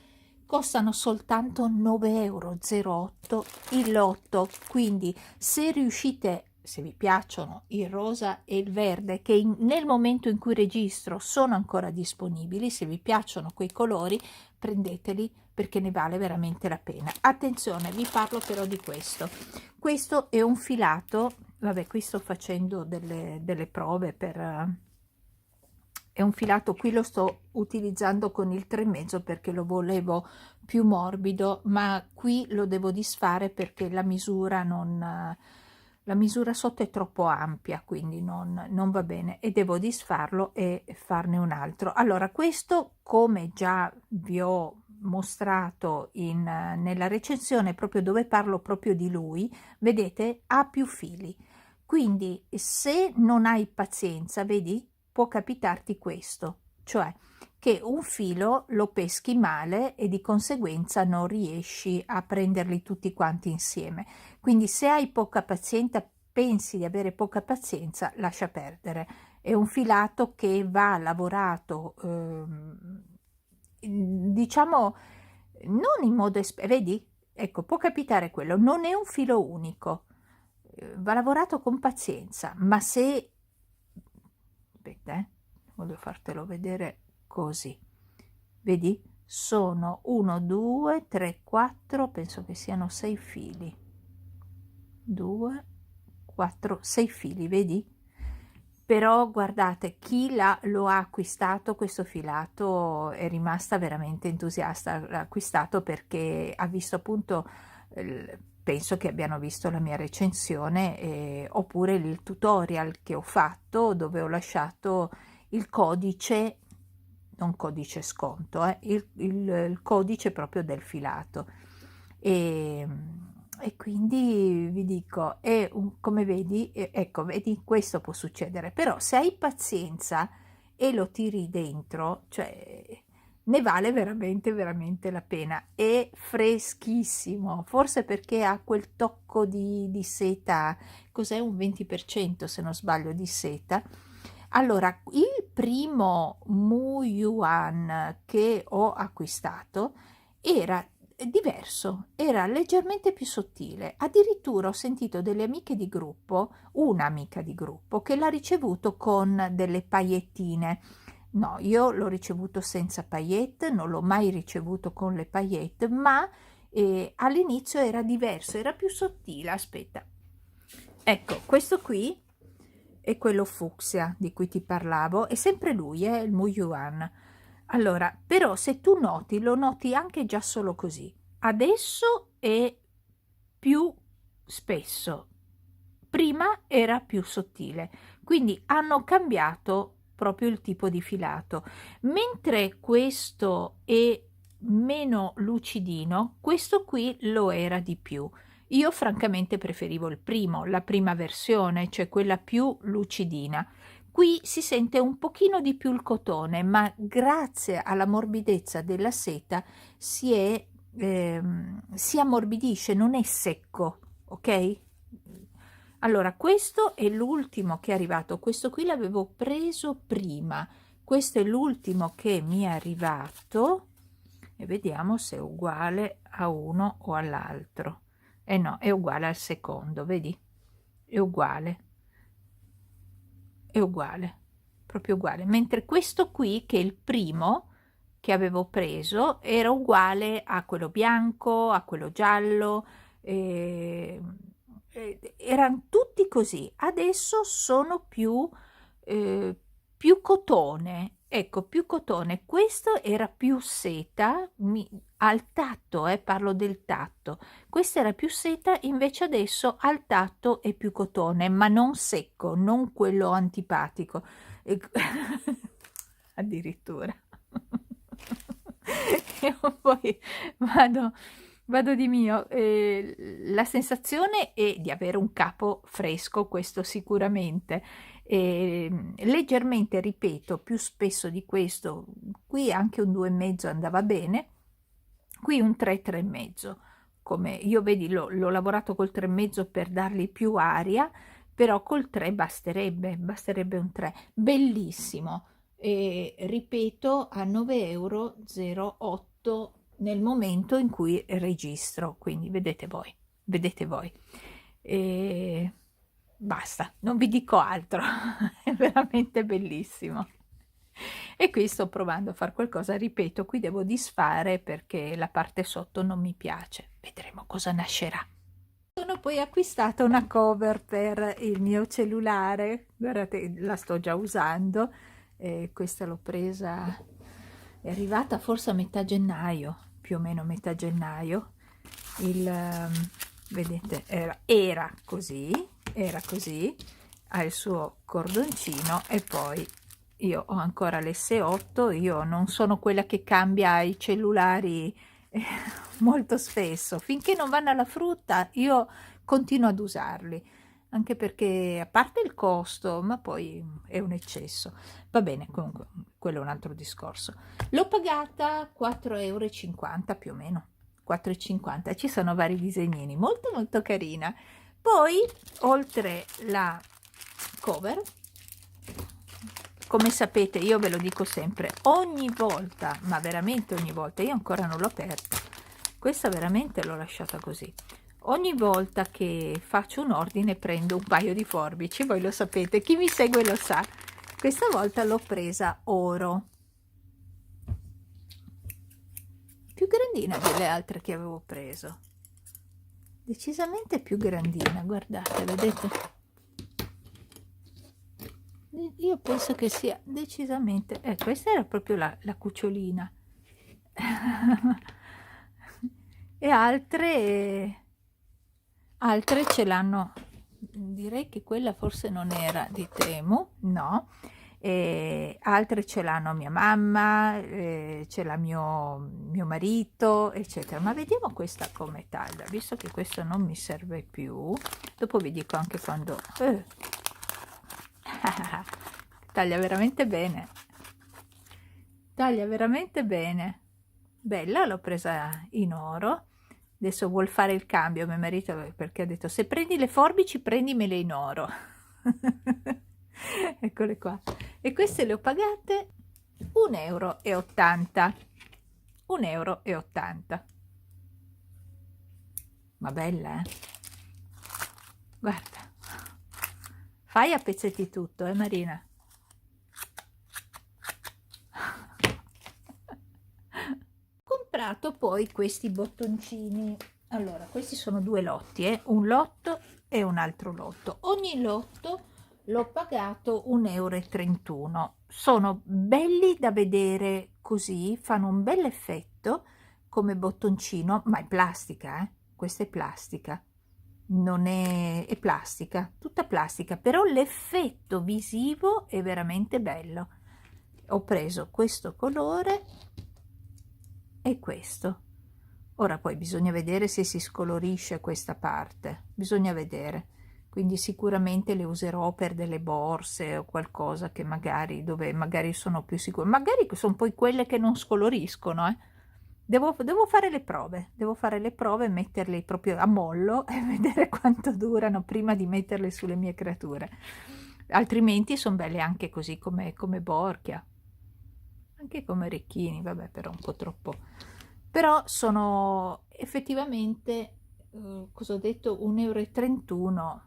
Speaker 1: costano soltanto 9,08 € il lotto. Quindi se riuscite, se vi piacciono il rosa e il verde, che nel momento in cui registro sono ancora disponibili, se vi piacciono quei colori prendeteli, perché ne vale veramente la pena. Attenzione, vi parlo però di questo è un filato, vabbè, qui sto facendo delle prove per è un filato, qui lo sto utilizzando con il 3,5 perché lo volevo più morbido, ma qui lo devo disfare perché la misura non la misura sotto è troppo ampia, quindi non va bene, e devo disfarlo e farne un altro. Allora, questo, come già vi ho mostrato nella recensione, proprio dove parlo proprio di lui, vedete, ha più fili. Quindi se non hai pazienza, vedi, può capitarti questo, cioè che un filo lo peschi male e di conseguenza non riesci a prenderli tutti quanti insieme. Quindi se hai poca pazienza, pensi di avere poca pazienza, lascia perdere. È un filato che va lavorato, diciamo, non in modo vedi? Ecco, può capitare quello, non è un filo unico, va lavorato con pazienza, ma se aspetta, voglio fartelo vedere così, vedi, sono 1 2 3 4, penso che siano 6 fili, 2 4 6 fili, vedi? Però guardate, chi lo ha acquistato questo filato è rimasta veramente entusiasta. L'ha acquistato perché ha visto appunto, penso che abbiano visto la mia recensione, oppure il tutorial che ho fatto, dove ho lasciato il codice, non codice sconto, il codice proprio del filato. E quindi vi dico, come vedi, ecco, vedi, questo può succedere, però se hai pazienza e lo tiri dentro, cioè ne vale veramente veramente la pena. È freschissimo, forse perché ha quel tocco di seta, cos'è, un 20% se non sbaglio di seta. Allora, il primo Mu Yuan che ho acquistato era diverso, era leggermente più sottile. Addirittura ho sentito delle amiche di gruppo, un'amica di gruppo, che l'ha ricevuto con delle paillettine. No, io l'ho ricevuto senza paillette, non l'ho mai ricevuto con le paillette, ma all'inizio era diverso, era più sottile. Aspetta, ecco, questo qui è quello fucsia di cui ti parlavo, è sempre lui, il Mu Yuan. Allora, però se tu noti, lo noti anche già solo così. Adesso è più spesso, prima era più sottile, quindi hanno cambiato proprio il tipo di filato. Mentre questo è meno lucidino, questo qui lo era di più. Io francamente preferivo il primo, la prima versione, cioè quella più lucidina. Qui si sente un pochino di più il cotone, ma grazie alla morbidezza della seta si ammorbidisce, non è secco, ok? Allora, questo è l'ultimo che è arrivato, questo qui l'avevo preso prima, questo è l'ultimo che mi è arrivato e vediamo se è uguale a uno o all'altro. No, è uguale al secondo, vedi? È uguale, proprio uguale. Mentre questo qui, che è il primo che avevo preso, era uguale a quello bianco, a quello giallo, erano tutti così. Adesso sono più cotone, ecco, più cotone. Questo era più seta, al tatto, parlo del tatto. Questa era più seta, invece adesso al tatto è più cotone, ma non secco, non quello antipatico. Addirittura. E poi vado di mio. La sensazione è di avere un capo fresco, questo sicuramente. leggermente, ripeto, più spesso di questo. Qui anche un 2,5 andava bene, qui un 3, 3,5. Come io vedi, l'ho lavorato col 3,5 per dargli più aria, però col 3 basterebbe un 3. Bellissimo. E ripeto, a 9,08 € nel momento in cui registro, quindi vedete voi. E basta, non vi dico altro, è veramente bellissimo. E qui sto provando a fare qualcosa, ripeto, qui devo disfare perché la parte sotto non mi piace, vedremo cosa nascerà. Sono poi acquistata una cover per il mio cellulare, guardate, la sto già usando, questa l'ho presa, è arrivata forse a metà gennaio, più o meno a metà gennaio. Vedete, era così, ha il suo cordoncino e poi io ho ancora l'S8, io non sono quella che cambia i cellulari molto spesso, finché non vanno alla frutta io continuo ad usarli, anche perché a parte il costo, ma poi è un eccesso. Va bene, comunque quello è un altro discorso. L'ho pagata 4,50 € più o meno, 4,50 €, ci sono vari disegnini, molto molto carina. Poi oltre la cover, come sapete, io ve lo dico sempre, ogni volta, ma veramente ogni volta, io ancora non l'ho aperta, questa veramente l'ho lasciata così, ogni volta che faccio un ordine prendo un paio di forbici, voi lo sapete, chi mi segue lo sa. Questa volta l'ho presa oro, più grandina delle altre che avevo preso, decisamente più grandina, guardate, vedete? Io penso che sia decisamente, questa era proprio la cucciolina. E altre ce l'hanno, direi che quella forse non era di Temu, no, e altre ce l'hanno mia mamma, ce l'ha mio marito, eccetera. Ma vediamo questa come taglia, visto che questo non mi serve più, dopo vi dico anche quando taglia veramente bene, bella, l'ho presa in oro. Adesso vuol fare il cambio mio marito, perché ha detto se prendi le forbici prendimele in oro. Eccole qua, e queste le ho pagate 1,80 €, 1,80 €. Ma bella, guarda, fai a pezzetti tutto, Marina? Comprato poi questi bottoncini, allora questi sono due lotti, un lotto e un altro lotto, ogni lotto l'ho pagato 1,31 €. Sono belli da vedere così, fanno un bel effetto come bottoncino, ma è plastica, questa è plastica, non è plastica, tutta plastica, però l'effetto visivo è veramente bello. Ho preso questo colore e questo. Ora poi bisogna vedere se si scolorisce questa parte, bisogna vedere, quindi sicuramente le userò per delle borse o qualcosa che magari, dove magari sono più sicura, magari sono poi quelle che non scoloriscono, devo fare le prove, metterle proprio a mollo e vedere quanto durano prima di metterle sulle mie creature, altrimenti sono belle anche così come borchia, anche come orecchini, vabbè, però un po' troppo, però sono effettivamente, cosa ho detto, 1,31 €,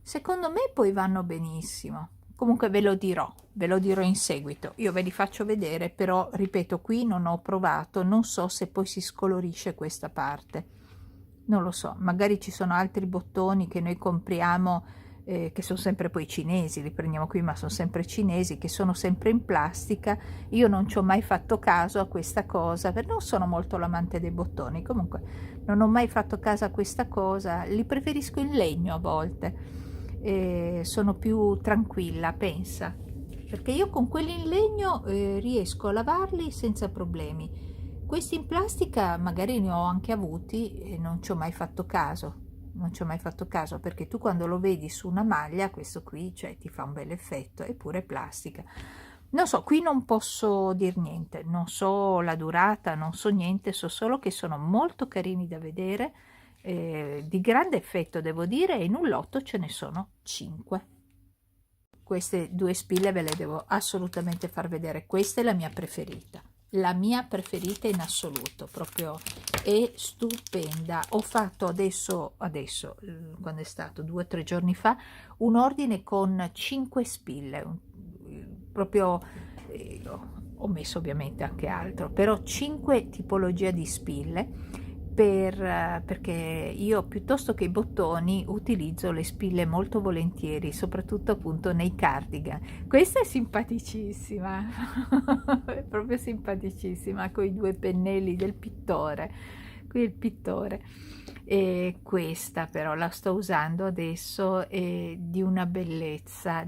Speaker 1: secondo me poi vanno benissimo. Comunque ve lo dirò in seguito, io ve li faccio vedere, però ripeto, qui non ho provato, non so se poi si scolorisce questa parte, non lo so, magari ci sono altri bottoni che noi compriamo, che sono sempre poi cinesi, li prendiamo qui ma sono sempre cinesi, che sono sempre in plastica. Io non ci ho mai fatto caso a questa cosa, perché non sono molto l'amante dei bottoni, comunque non ho mai fatto caso a questa cosa, li preferisco in legno a volte, sono più tranquilla, pensa, perché io con quelli in legno riesco a lavarli senza problemi. Questi in plastica magari ne ho anche avuti e non ci ho mai fatto caso. non ci ho mai fatto caso, perché tu quando lo vedi su una maglia, questo qui, cioè, ti fa un bel effetto, eppure è plastica. Non so, qui non posso dir niente, non so la durata, non so niente, so solo che sono molto carini da vedere, di grande effetto devo dire, e in un lotto ce ne sono 5. Queste due spille ve le devo assolutamente far vedere, questa è la mia preferita in assoluto, proprio è stupenda. Ho fatto adesso, quando è stato 2 o 3 giorni fa, un ordine con 5 spille, proprio ho messo ovviamente anche altro, però 5 tipologie di spille perché io piuttosto che i bottoni utilizzo le spille molto volentieri, soprattutto appunto nei cardigan. Questa è simpaticissima, è proprio simpaticissima, con i 2 pennelli del pittore, qui il pittore. E questa però la sto usando adesso, è di una bellezza,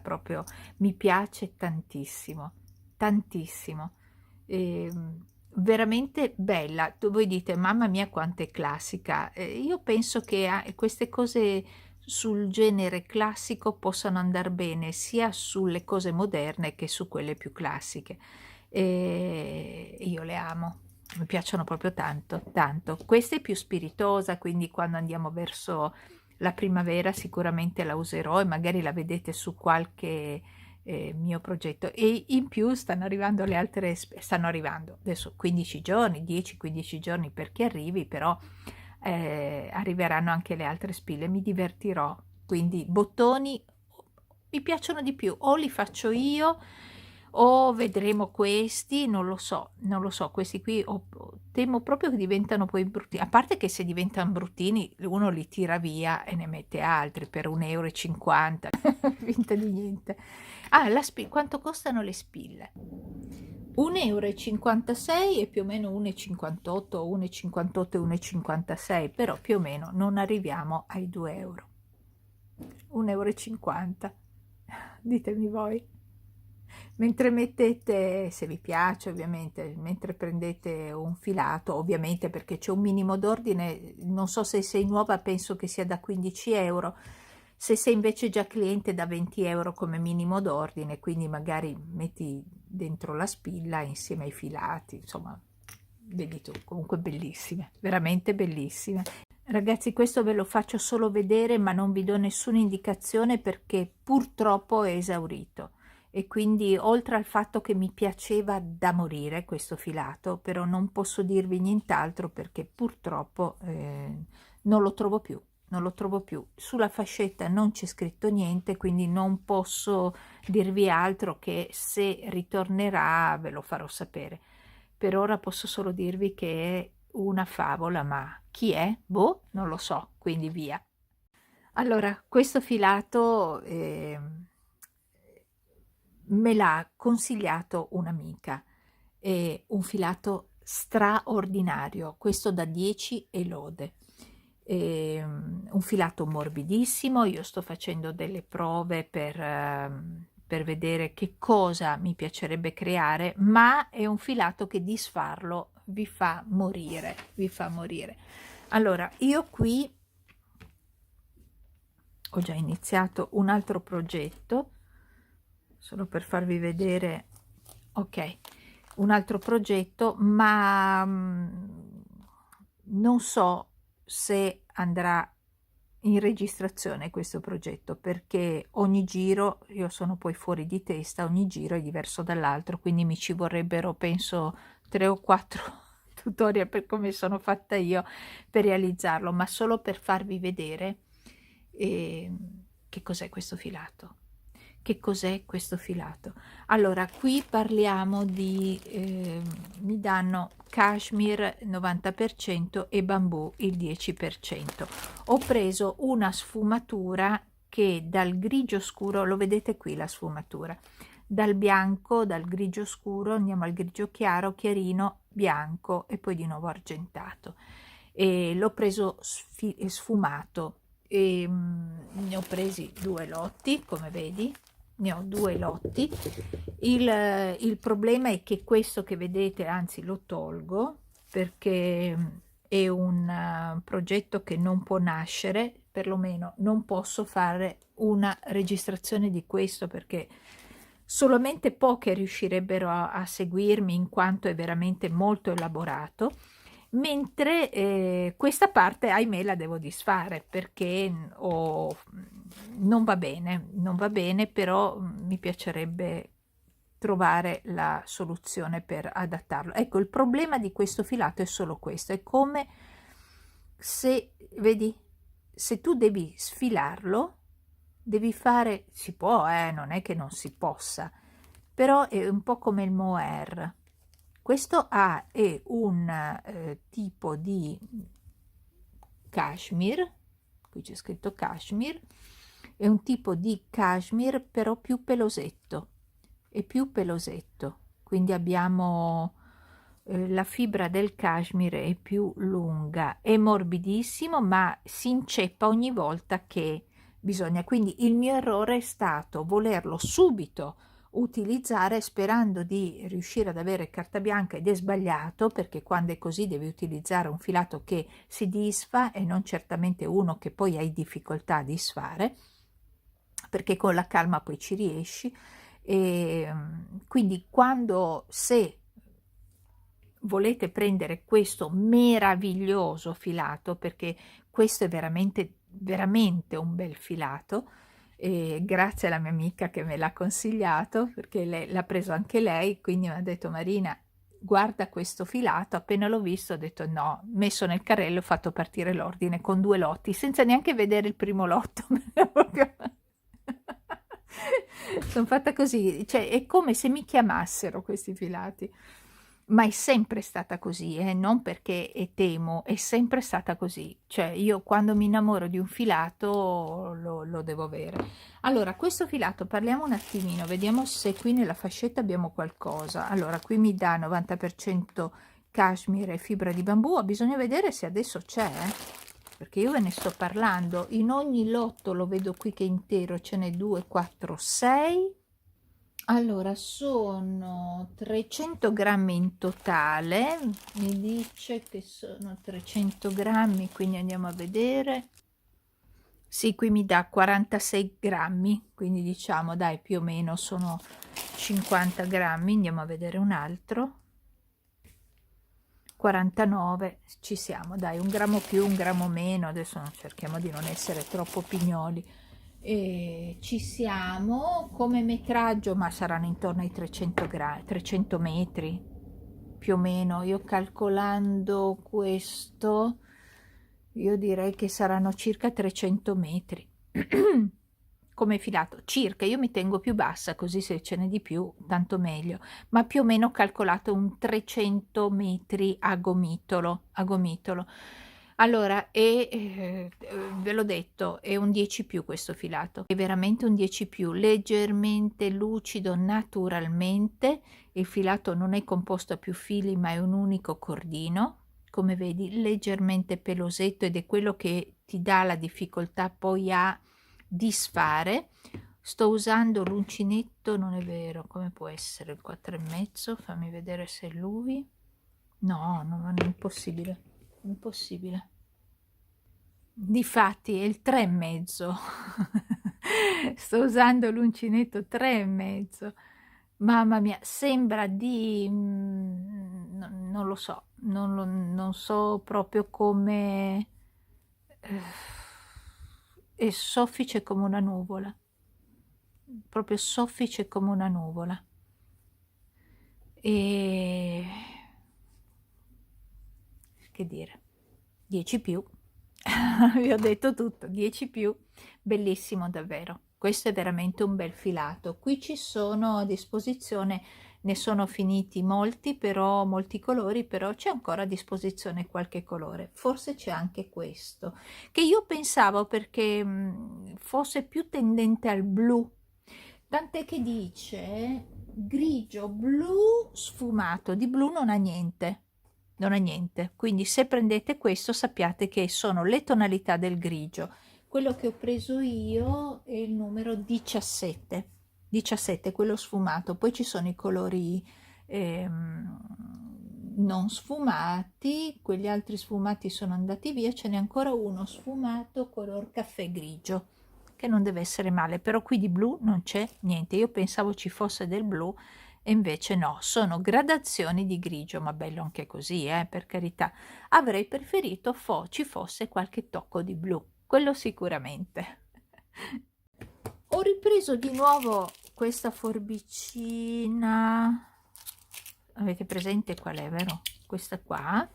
Speaker 1: proprio mi piace tantissimo, tantissimo. E, veramente bella. Voi dite, mamma mia, quanto è classica. Io penso che queste cose sul genere classico possano andare bene sia sulle cose moderne che su quelle più classiche. E io le amo. Mi piacciono proprio tanto, tanto. Questa è più spiritosa, quindi quando andiamo verso la primavera sicuramente la userò e magari la vedete su qualche mio progetto. E in più stanno arrivando le altre, stanno arrivando adesso 15 giorni, 10-15 giorni perché arrivi, però arriveranno anche le altre spille, mi divertirò. Quindi bottoni mi piacciono di più, o li faccio io o vedremo questi, non lo so, non lo so, questi qui temo proprio che diventano poi bruttini, a parte che se diventano bruttini uno li tira via e ne mette altri per 1,50 euro, finta di niente. Ah, quanto costano le spille? 1,56 euro e più o meno 1,58, 1,58 e 1,56, però più o meno non arriviamo ai 2 euro. 1,50 euro, ditemi voi. Mentre mettete, se vi piace ovviamente, mentre prendete un filato, ovviamente perché c'è un minimo d'ordine, non so se sei nuova, penso che sia da 15 euro, se sei invece già cliente da 20 euro come minimo d'ordine, quindi magari metti dentro la spilla insieme ai filati, insomma, vedi tu, comunque bellissime, veramente bellissime. Ragazzi, questo ve lo faccio solo vedere, ma non vi do nessuna indicazione perché purtroppo è esaurito. E quindi oltre al fatto che mi piaceva da morire questo filato, però non posso dirvi nient'altro perché purtroppo non lo trovo più, non lo trovo più. Sulla fascetta non c'è scritto niente, quindi non posso dirvi altro, che se ritornerà ve lo farò sapere. Per ora posso solo dirvi che è una favola, ma chi è? Boh, non lo so, quindi via. Allora, questo filato me l'ha consigliato un'amica, è un filato straordinario, questo da 10 e lode. Un filato morbidissimo, io sto facendo delle prove per vedere che cosa mi piacerebbe creare, ma è un filato che disfarlo vi fa morire, vi fa morire. Allora, io qui ho già iniziato un altro progetto, solo per farvi vedere, ok, un altro progetto, ma non so se andrà in registrazione questo progetto, perché ogni giro, io sono poi fuori di testa, ogni giro è diverso dall'altro, quindi mi ci vorrebbero penso 3 o 4 tutorial per come sono fatta io per realizzarlo, ma solo per farvi vedere che cos'è questo filato. Che cos'è questo filato? Allora, qui parliamo di mi danno cashmere 90% e bambù il 10%. Ho preso una sfumatura che dal grigio scuro, lo vedete qui la sfumatura, dal bianco, dal grigio scuro andiamo al grigio chiaro, chiarino, bianco e poi di nuovo argentato, e l'ho preso sfumato, e ne ho presi 2 lotti, come vedi, ne ho 2 lotti. Il problema è che questo che vedete, anzi lo tolgo perché è un progetto che non può nascere, perlomeno non posso fare una registrazione di questo perché solamente poche riuscirebbero a seguirmi in quanto è veramente molto elaborato, mentre questa parte ahimè la devo disfare perché non va bene, non va bene, però mi piacerebbe trovare la soluzione per adattarlo. Ecco, il problema di questo filato è solo questo, è come se, vedi, se tu devi sfilarlo, devi fare, si può, non è che non si possa, però è un po' come il mohair. Questo è un tipo di cashmere, qui c'è scritto cashmere, è un tipo di cashmere però più pelosetto, è più pelosetto, quindi abbiamo la fibra del cashmere è più lunga, è morbidissimo ma si inceppa ogni volta che bisogna, quindi il mio errore è stato volerlo subito utilizzare sperando di riuscire ad avere carta bianca, ed è sbagliato perché quando è così devi utilizzare un filato che si disfa e non certamente uno che poi hai difficoltà a disfare, perché con la calma poi ci riesci. E quindi quando, se volete prendere questo meraviglioso filato, perché questo è veramente veramente un bel filato, e grazie alla mia amica che me l'ha consigliato, perché l'ha preso anche lei, quindi mi ha detto Marina guarda questo filato. Appena l'ho visto ho detto no, messo nel carrello, ho fatto partire l'ordine con 2 lotti senza neanche vedere il primo lotto. Sono fatta così, cioè è come se mi chiamassero questi filati, ma è sempre stata così, non perché temo, è sempre stata così, cioè io quando mi innamoro di un filato lo devo avere. Allora, questo filato parliamo un attimino, vediamo se qui nella fascetta abbiamo qualcosa. Allora, qui mi dà 90% cashmere e fibra di bambù, bisogna vedere se adesso c'è, perché io ve ne sto parlando. In ogni lotto lo vedo qui che intero ce n'è 2, 4, 6. Allora, sono 300 grammi in totale, mi dice che sono 300 grammi, quindi andiamo a vedere. Sì, qui mi dà 46 grammi, quindi diciamo, dai, più o meno sono 50 grammi. Andiamo a vedere un altro. 49, ci siamo, dai, un grammo più, un grammo meno, adesso cerchiamo di non essere troppo pignoli. E ci siamo come metraggio, ma saranno intorno ai 300 metri più o meno. Io calcolando questo, io direi che saranno circa 300 metri come filato, circa. Io mi tengo più bassa così se ce n'è di più tanto meglio, ma più o meno ho calcolato un 300 metri a gomitolo, a gomitolo. Allora, ve l'ho detto, è un 10 più questo filato, è veramente un 10 più, leggermente lucido naturalmente. Il filato non è composto a più fili ma è un unico cordino, come vedi, leggermente pelosetto, ed è quello che ti dà la difficoltà poi a disfare. Sto usando l'uncinetto, non è vero, come può essere il 4,5? Fammi vedere se è lui. No, non è impossibile, impossibile. Difatti è il 3,5. Sto usando l'uncinetto 3,5. Mamma mia, sembra di non lo so, non so proprio come è soffice come una nuvola, proprio soffice come una nuvola. E che dire, 10 più. Vi ho detto tutto, 10 più, bellissimo davvero. Questo è veramente un bel filato. Qui ci sono a disposizione, ne sono finiti molti, però molti colori, però c'è ancora a disposizione qualche colore. Forse c'è anche questo, che io pensavo perché fosse più tendente al blu, tant'è che dice grigio blu sfumato, di blu non ha niente, non ha niente. Quindi se prendete questo sappiate che sono le tonalità del grigio. Quello che ho preso io è il numero 17, 17, quello sfumato. Poi ci sono i colori non sfumati, quegli altri sfumati sono andati via, ce n'è ancora uno sfumato color caffè grigio, che non deve essere male, però qui di blu non c'è niente. Io pensavo ci fosse del blu e invece no, sono gradazioni di grigio, ma bello anche così, per carità. Avrei preferito ci fosse qualche tocco di blu, quello sicuramente. Ho ripreso di nuovo questa forbicina, avete presente qual è, vero? Questa qua,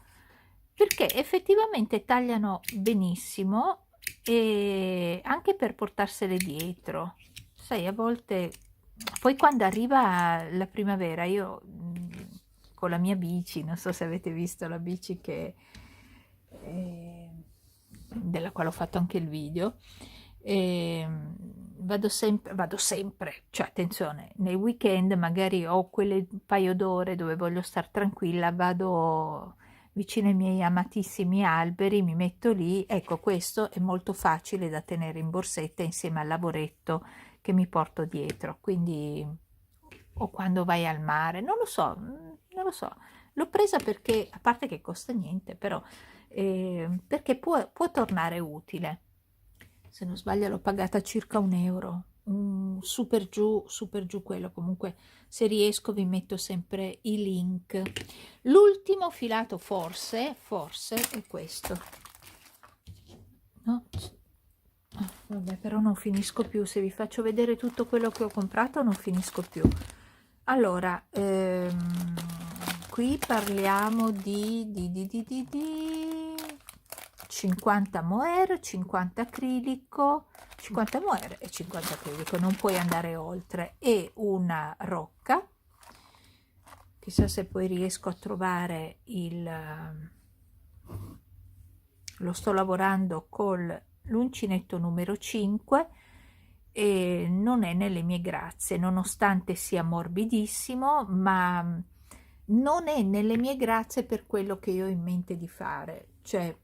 Speaker 1: perché effettivamente tagliano benissimo e anche per portarsele dietro. Sai, a volte, poi quando arriva la primavera, io con la mia bici, non so se avete visto la bici della quale ho fatto anche il video, vado sempre, cioè attenzione, nei weekend magari ho quelle paio d'ore dove voglio star tranquilla, vado vicino ai miei amatissimi alberi, mi metto lì, ecco questo è molto facile da tenere in borsetta insieme al lavoretto che mi porto dietro, quindi o quando vai al mare, non lo so, l'ho presa perché, a parte che costa niente, però perché può tornare utile. Se non sbaglio l'ho pagata circa 1 euro, super giù quello, comunque se riesco vi metto sempre i link. L'ultimo filato forse è questo, no? Vabbè, però non finisco più, se vi faccio vedere tutto quello che ho comprato non finisco più. Allora, qui parliamo di 50 mohair, 50 acrilico, 50 mohair e 50 acrilico, non puoi andare oltre, e una rocca. Chissà se poi riesco a trovare lo sto lavorando con l'uncinetto numero 5 e non è nelle mie grazie, nonostante sia morbidissimo, ma non è nelle mie grazie per quello che io ho in mente di fare, cioè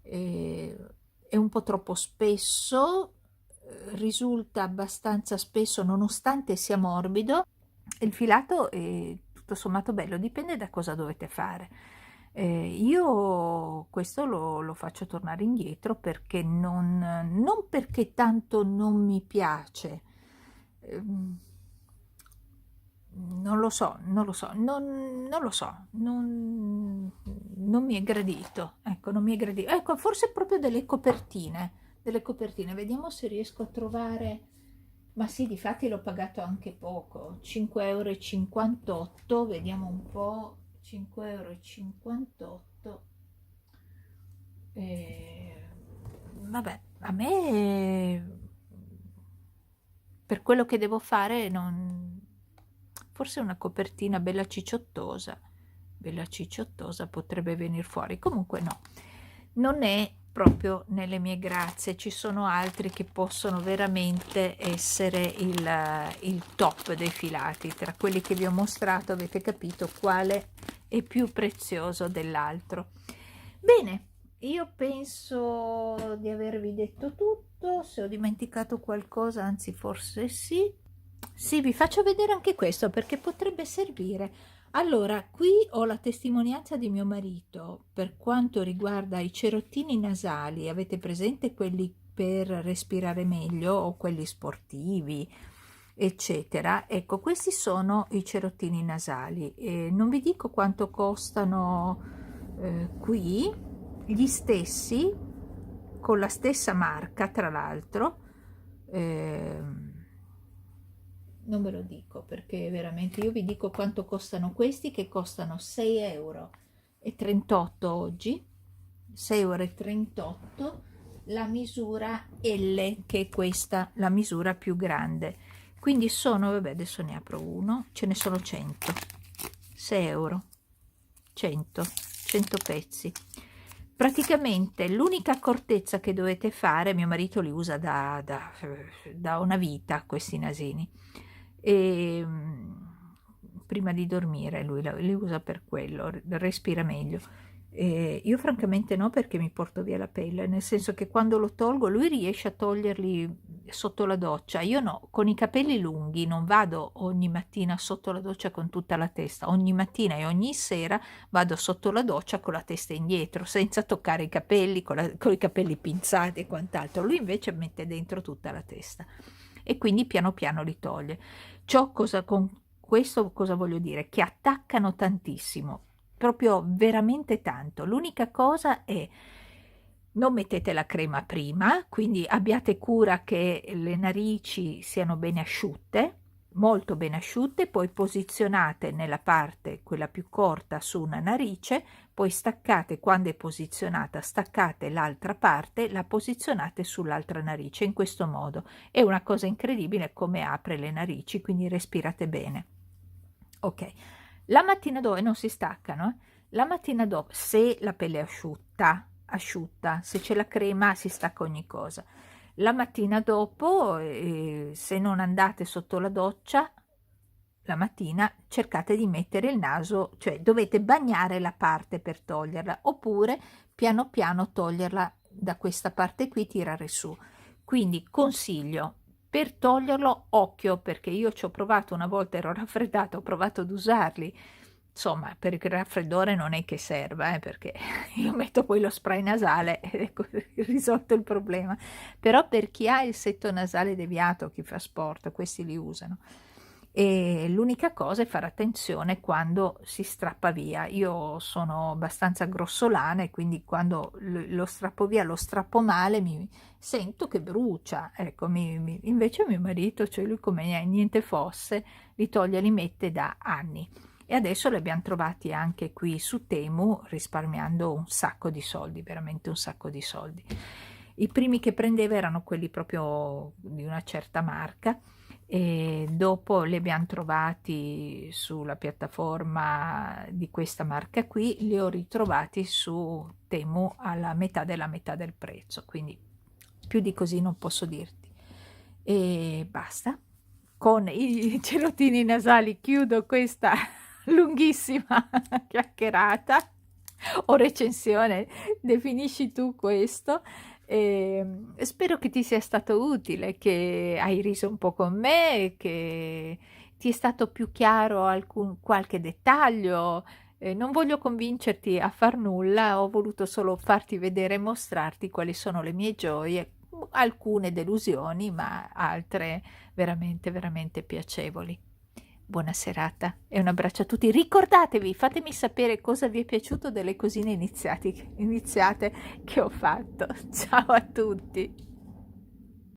Speaker 1: è un po' troppo spesso, risulta abbastanza spesso nonostante sia morbido. Il filato è tutto sommato bello, dipende da cosa dovete fare. Io questo lo faccio tornare indietro perché non perché tanto non mi piace, non lo so, non lo so, non mi è gradito, ecco, non mi è gradito. Ecco, forse proprio delle copertine, vediamo se riesco a trovare, ma sì, difatti l'ho pagato anche poco, 5,58 euro, vediamo un po', 5,58 euro, vabbè, a me per quello che devo fare forse una copertina bella cicciottosa potrebbe venire fuori, comunque no, non è proprio nelle mie grazie, ci sono altri che possono veramente essere il top dei filati. Tra quelli che vi ho mostrato avete capito quale è più prezioso dell'altro. Bene, io penso di avervi detto tutto, se ho dimenticato qualcosa, anzi forse sì. Sì, vi faccio vedere anche questo perché potrebbe servire. Allora, qui ho la testimonianza di mio marito per quanto riguarda i cerottini nasali. Avete presente quelli per respirare meglio o quelli sportivi, eccetera? Ecco, questi sono i cerottini nasali. Non vi dico quanto costano qui, gli stessi, con la stessa marca, tra l'altro. Non ve lo dico perché veramente io vi dico quanto costano questi, che costano 6,38 euro oggi, 6,38 euro la misura L, che è questa la misura più grande, quindi sono, vabbè, adesso ne apro uno, ce ne sono 100, 6 euro, 100 pezzi. Praticamente l'unica accortezza che dovete fare, mio marito li usa da una vita questi nasini, e prima di dormire lui li usa per quello, respira meglio. Io francamente no, perché mi porto via la pelle, nel senso che quando lo tolgo lui riesce a toglierli sotto la doccia, io no, con i capelli lunghi non vado ogni mattina sotto la doccia con tutta la testa, ogni mattina e ogni sera vado sotto la doccia con la testa indietro, senza toccare i capelli, con i capelli pinzati e quant'altro. Lui invece mette dentro tutta la testa e quindi piano piano li toglie. Con questo cosa voglio dire? Che attaccano tantissimo, proprio veramente tanto. L'unica cosa è: non mettete la crema prima, quindi abbiate cura che le narici siano bene asciutte, molto bene asciutte, poi posizionate nella parte quella più corta su una narice, poi staccate, quando è posizionata, staccate l'altra parte, la posizionate sull'altra narice, in questo modo. È una cosa incredibile come apre le narici, quindi respirate bene. Ok, la mattina dopo non si staccano, la mattina dopo, se la pelle è asciutta, se c'è la crema si stacca ogni cosa. La mattina dopo, se non andate sotto la doccia, la mattina cercate di mettere il naso, cioè dovete bagnare la parte per toglierla, oppure piano piano toglierla da questa parte qui, tirare su. Quindi consiglio, per toglierlo, occhio, perché io ci ho provato una volta, ero raffreddata, ho provato ad usarli. Insomma, per il raffreddore non è che serva, perché io metto poi lo spray nasale ed ecco risolto il problema. Però per chi ha il setto nasale deviato, chi fa sport, questi li usano. E l'unica cosa è fare attenzione quando si strappa via. Io sono abbastanza grossolana e quindi quando lo strappo via, lo strappo male, mi sento che brucia. Ecco, invece mio marito, cioè lui come niente fosse, li toglie e li mette da anni. E adesso li abbiamo trovati anche qui su Temu, risparmiando un sacco di soldi, veramente un sacco di soldi. I primi che prendeva erano quelli proprio di una certa marca, e dopo li abbiamo trovati sulla piattaforma di questa marca qui, li ho ritrovati su Temu alla metà della metà del prezzo, quindi più di così non posso dirti. E basta. Con i celotini nasali chiudo questa lunghissima chiacchierata o recensione, definisci tu questo. Spero che ti sia stato utile, che hai riso un po' con me, che ti è stato più chiaro qualche dettaglio. Non voglio convincerti a far nulla, ho voluto solo farti vedere e mostrarti quali sono le mie gioie, alcune delusioni, ma altre veramente, veramente piacevoli. Buona serata e un abbraccio a tutti. Ricordatevi, fatemi sapere cosa vi è piaciuto delle cosine iniziate che ho fatto. Ciao a tutti.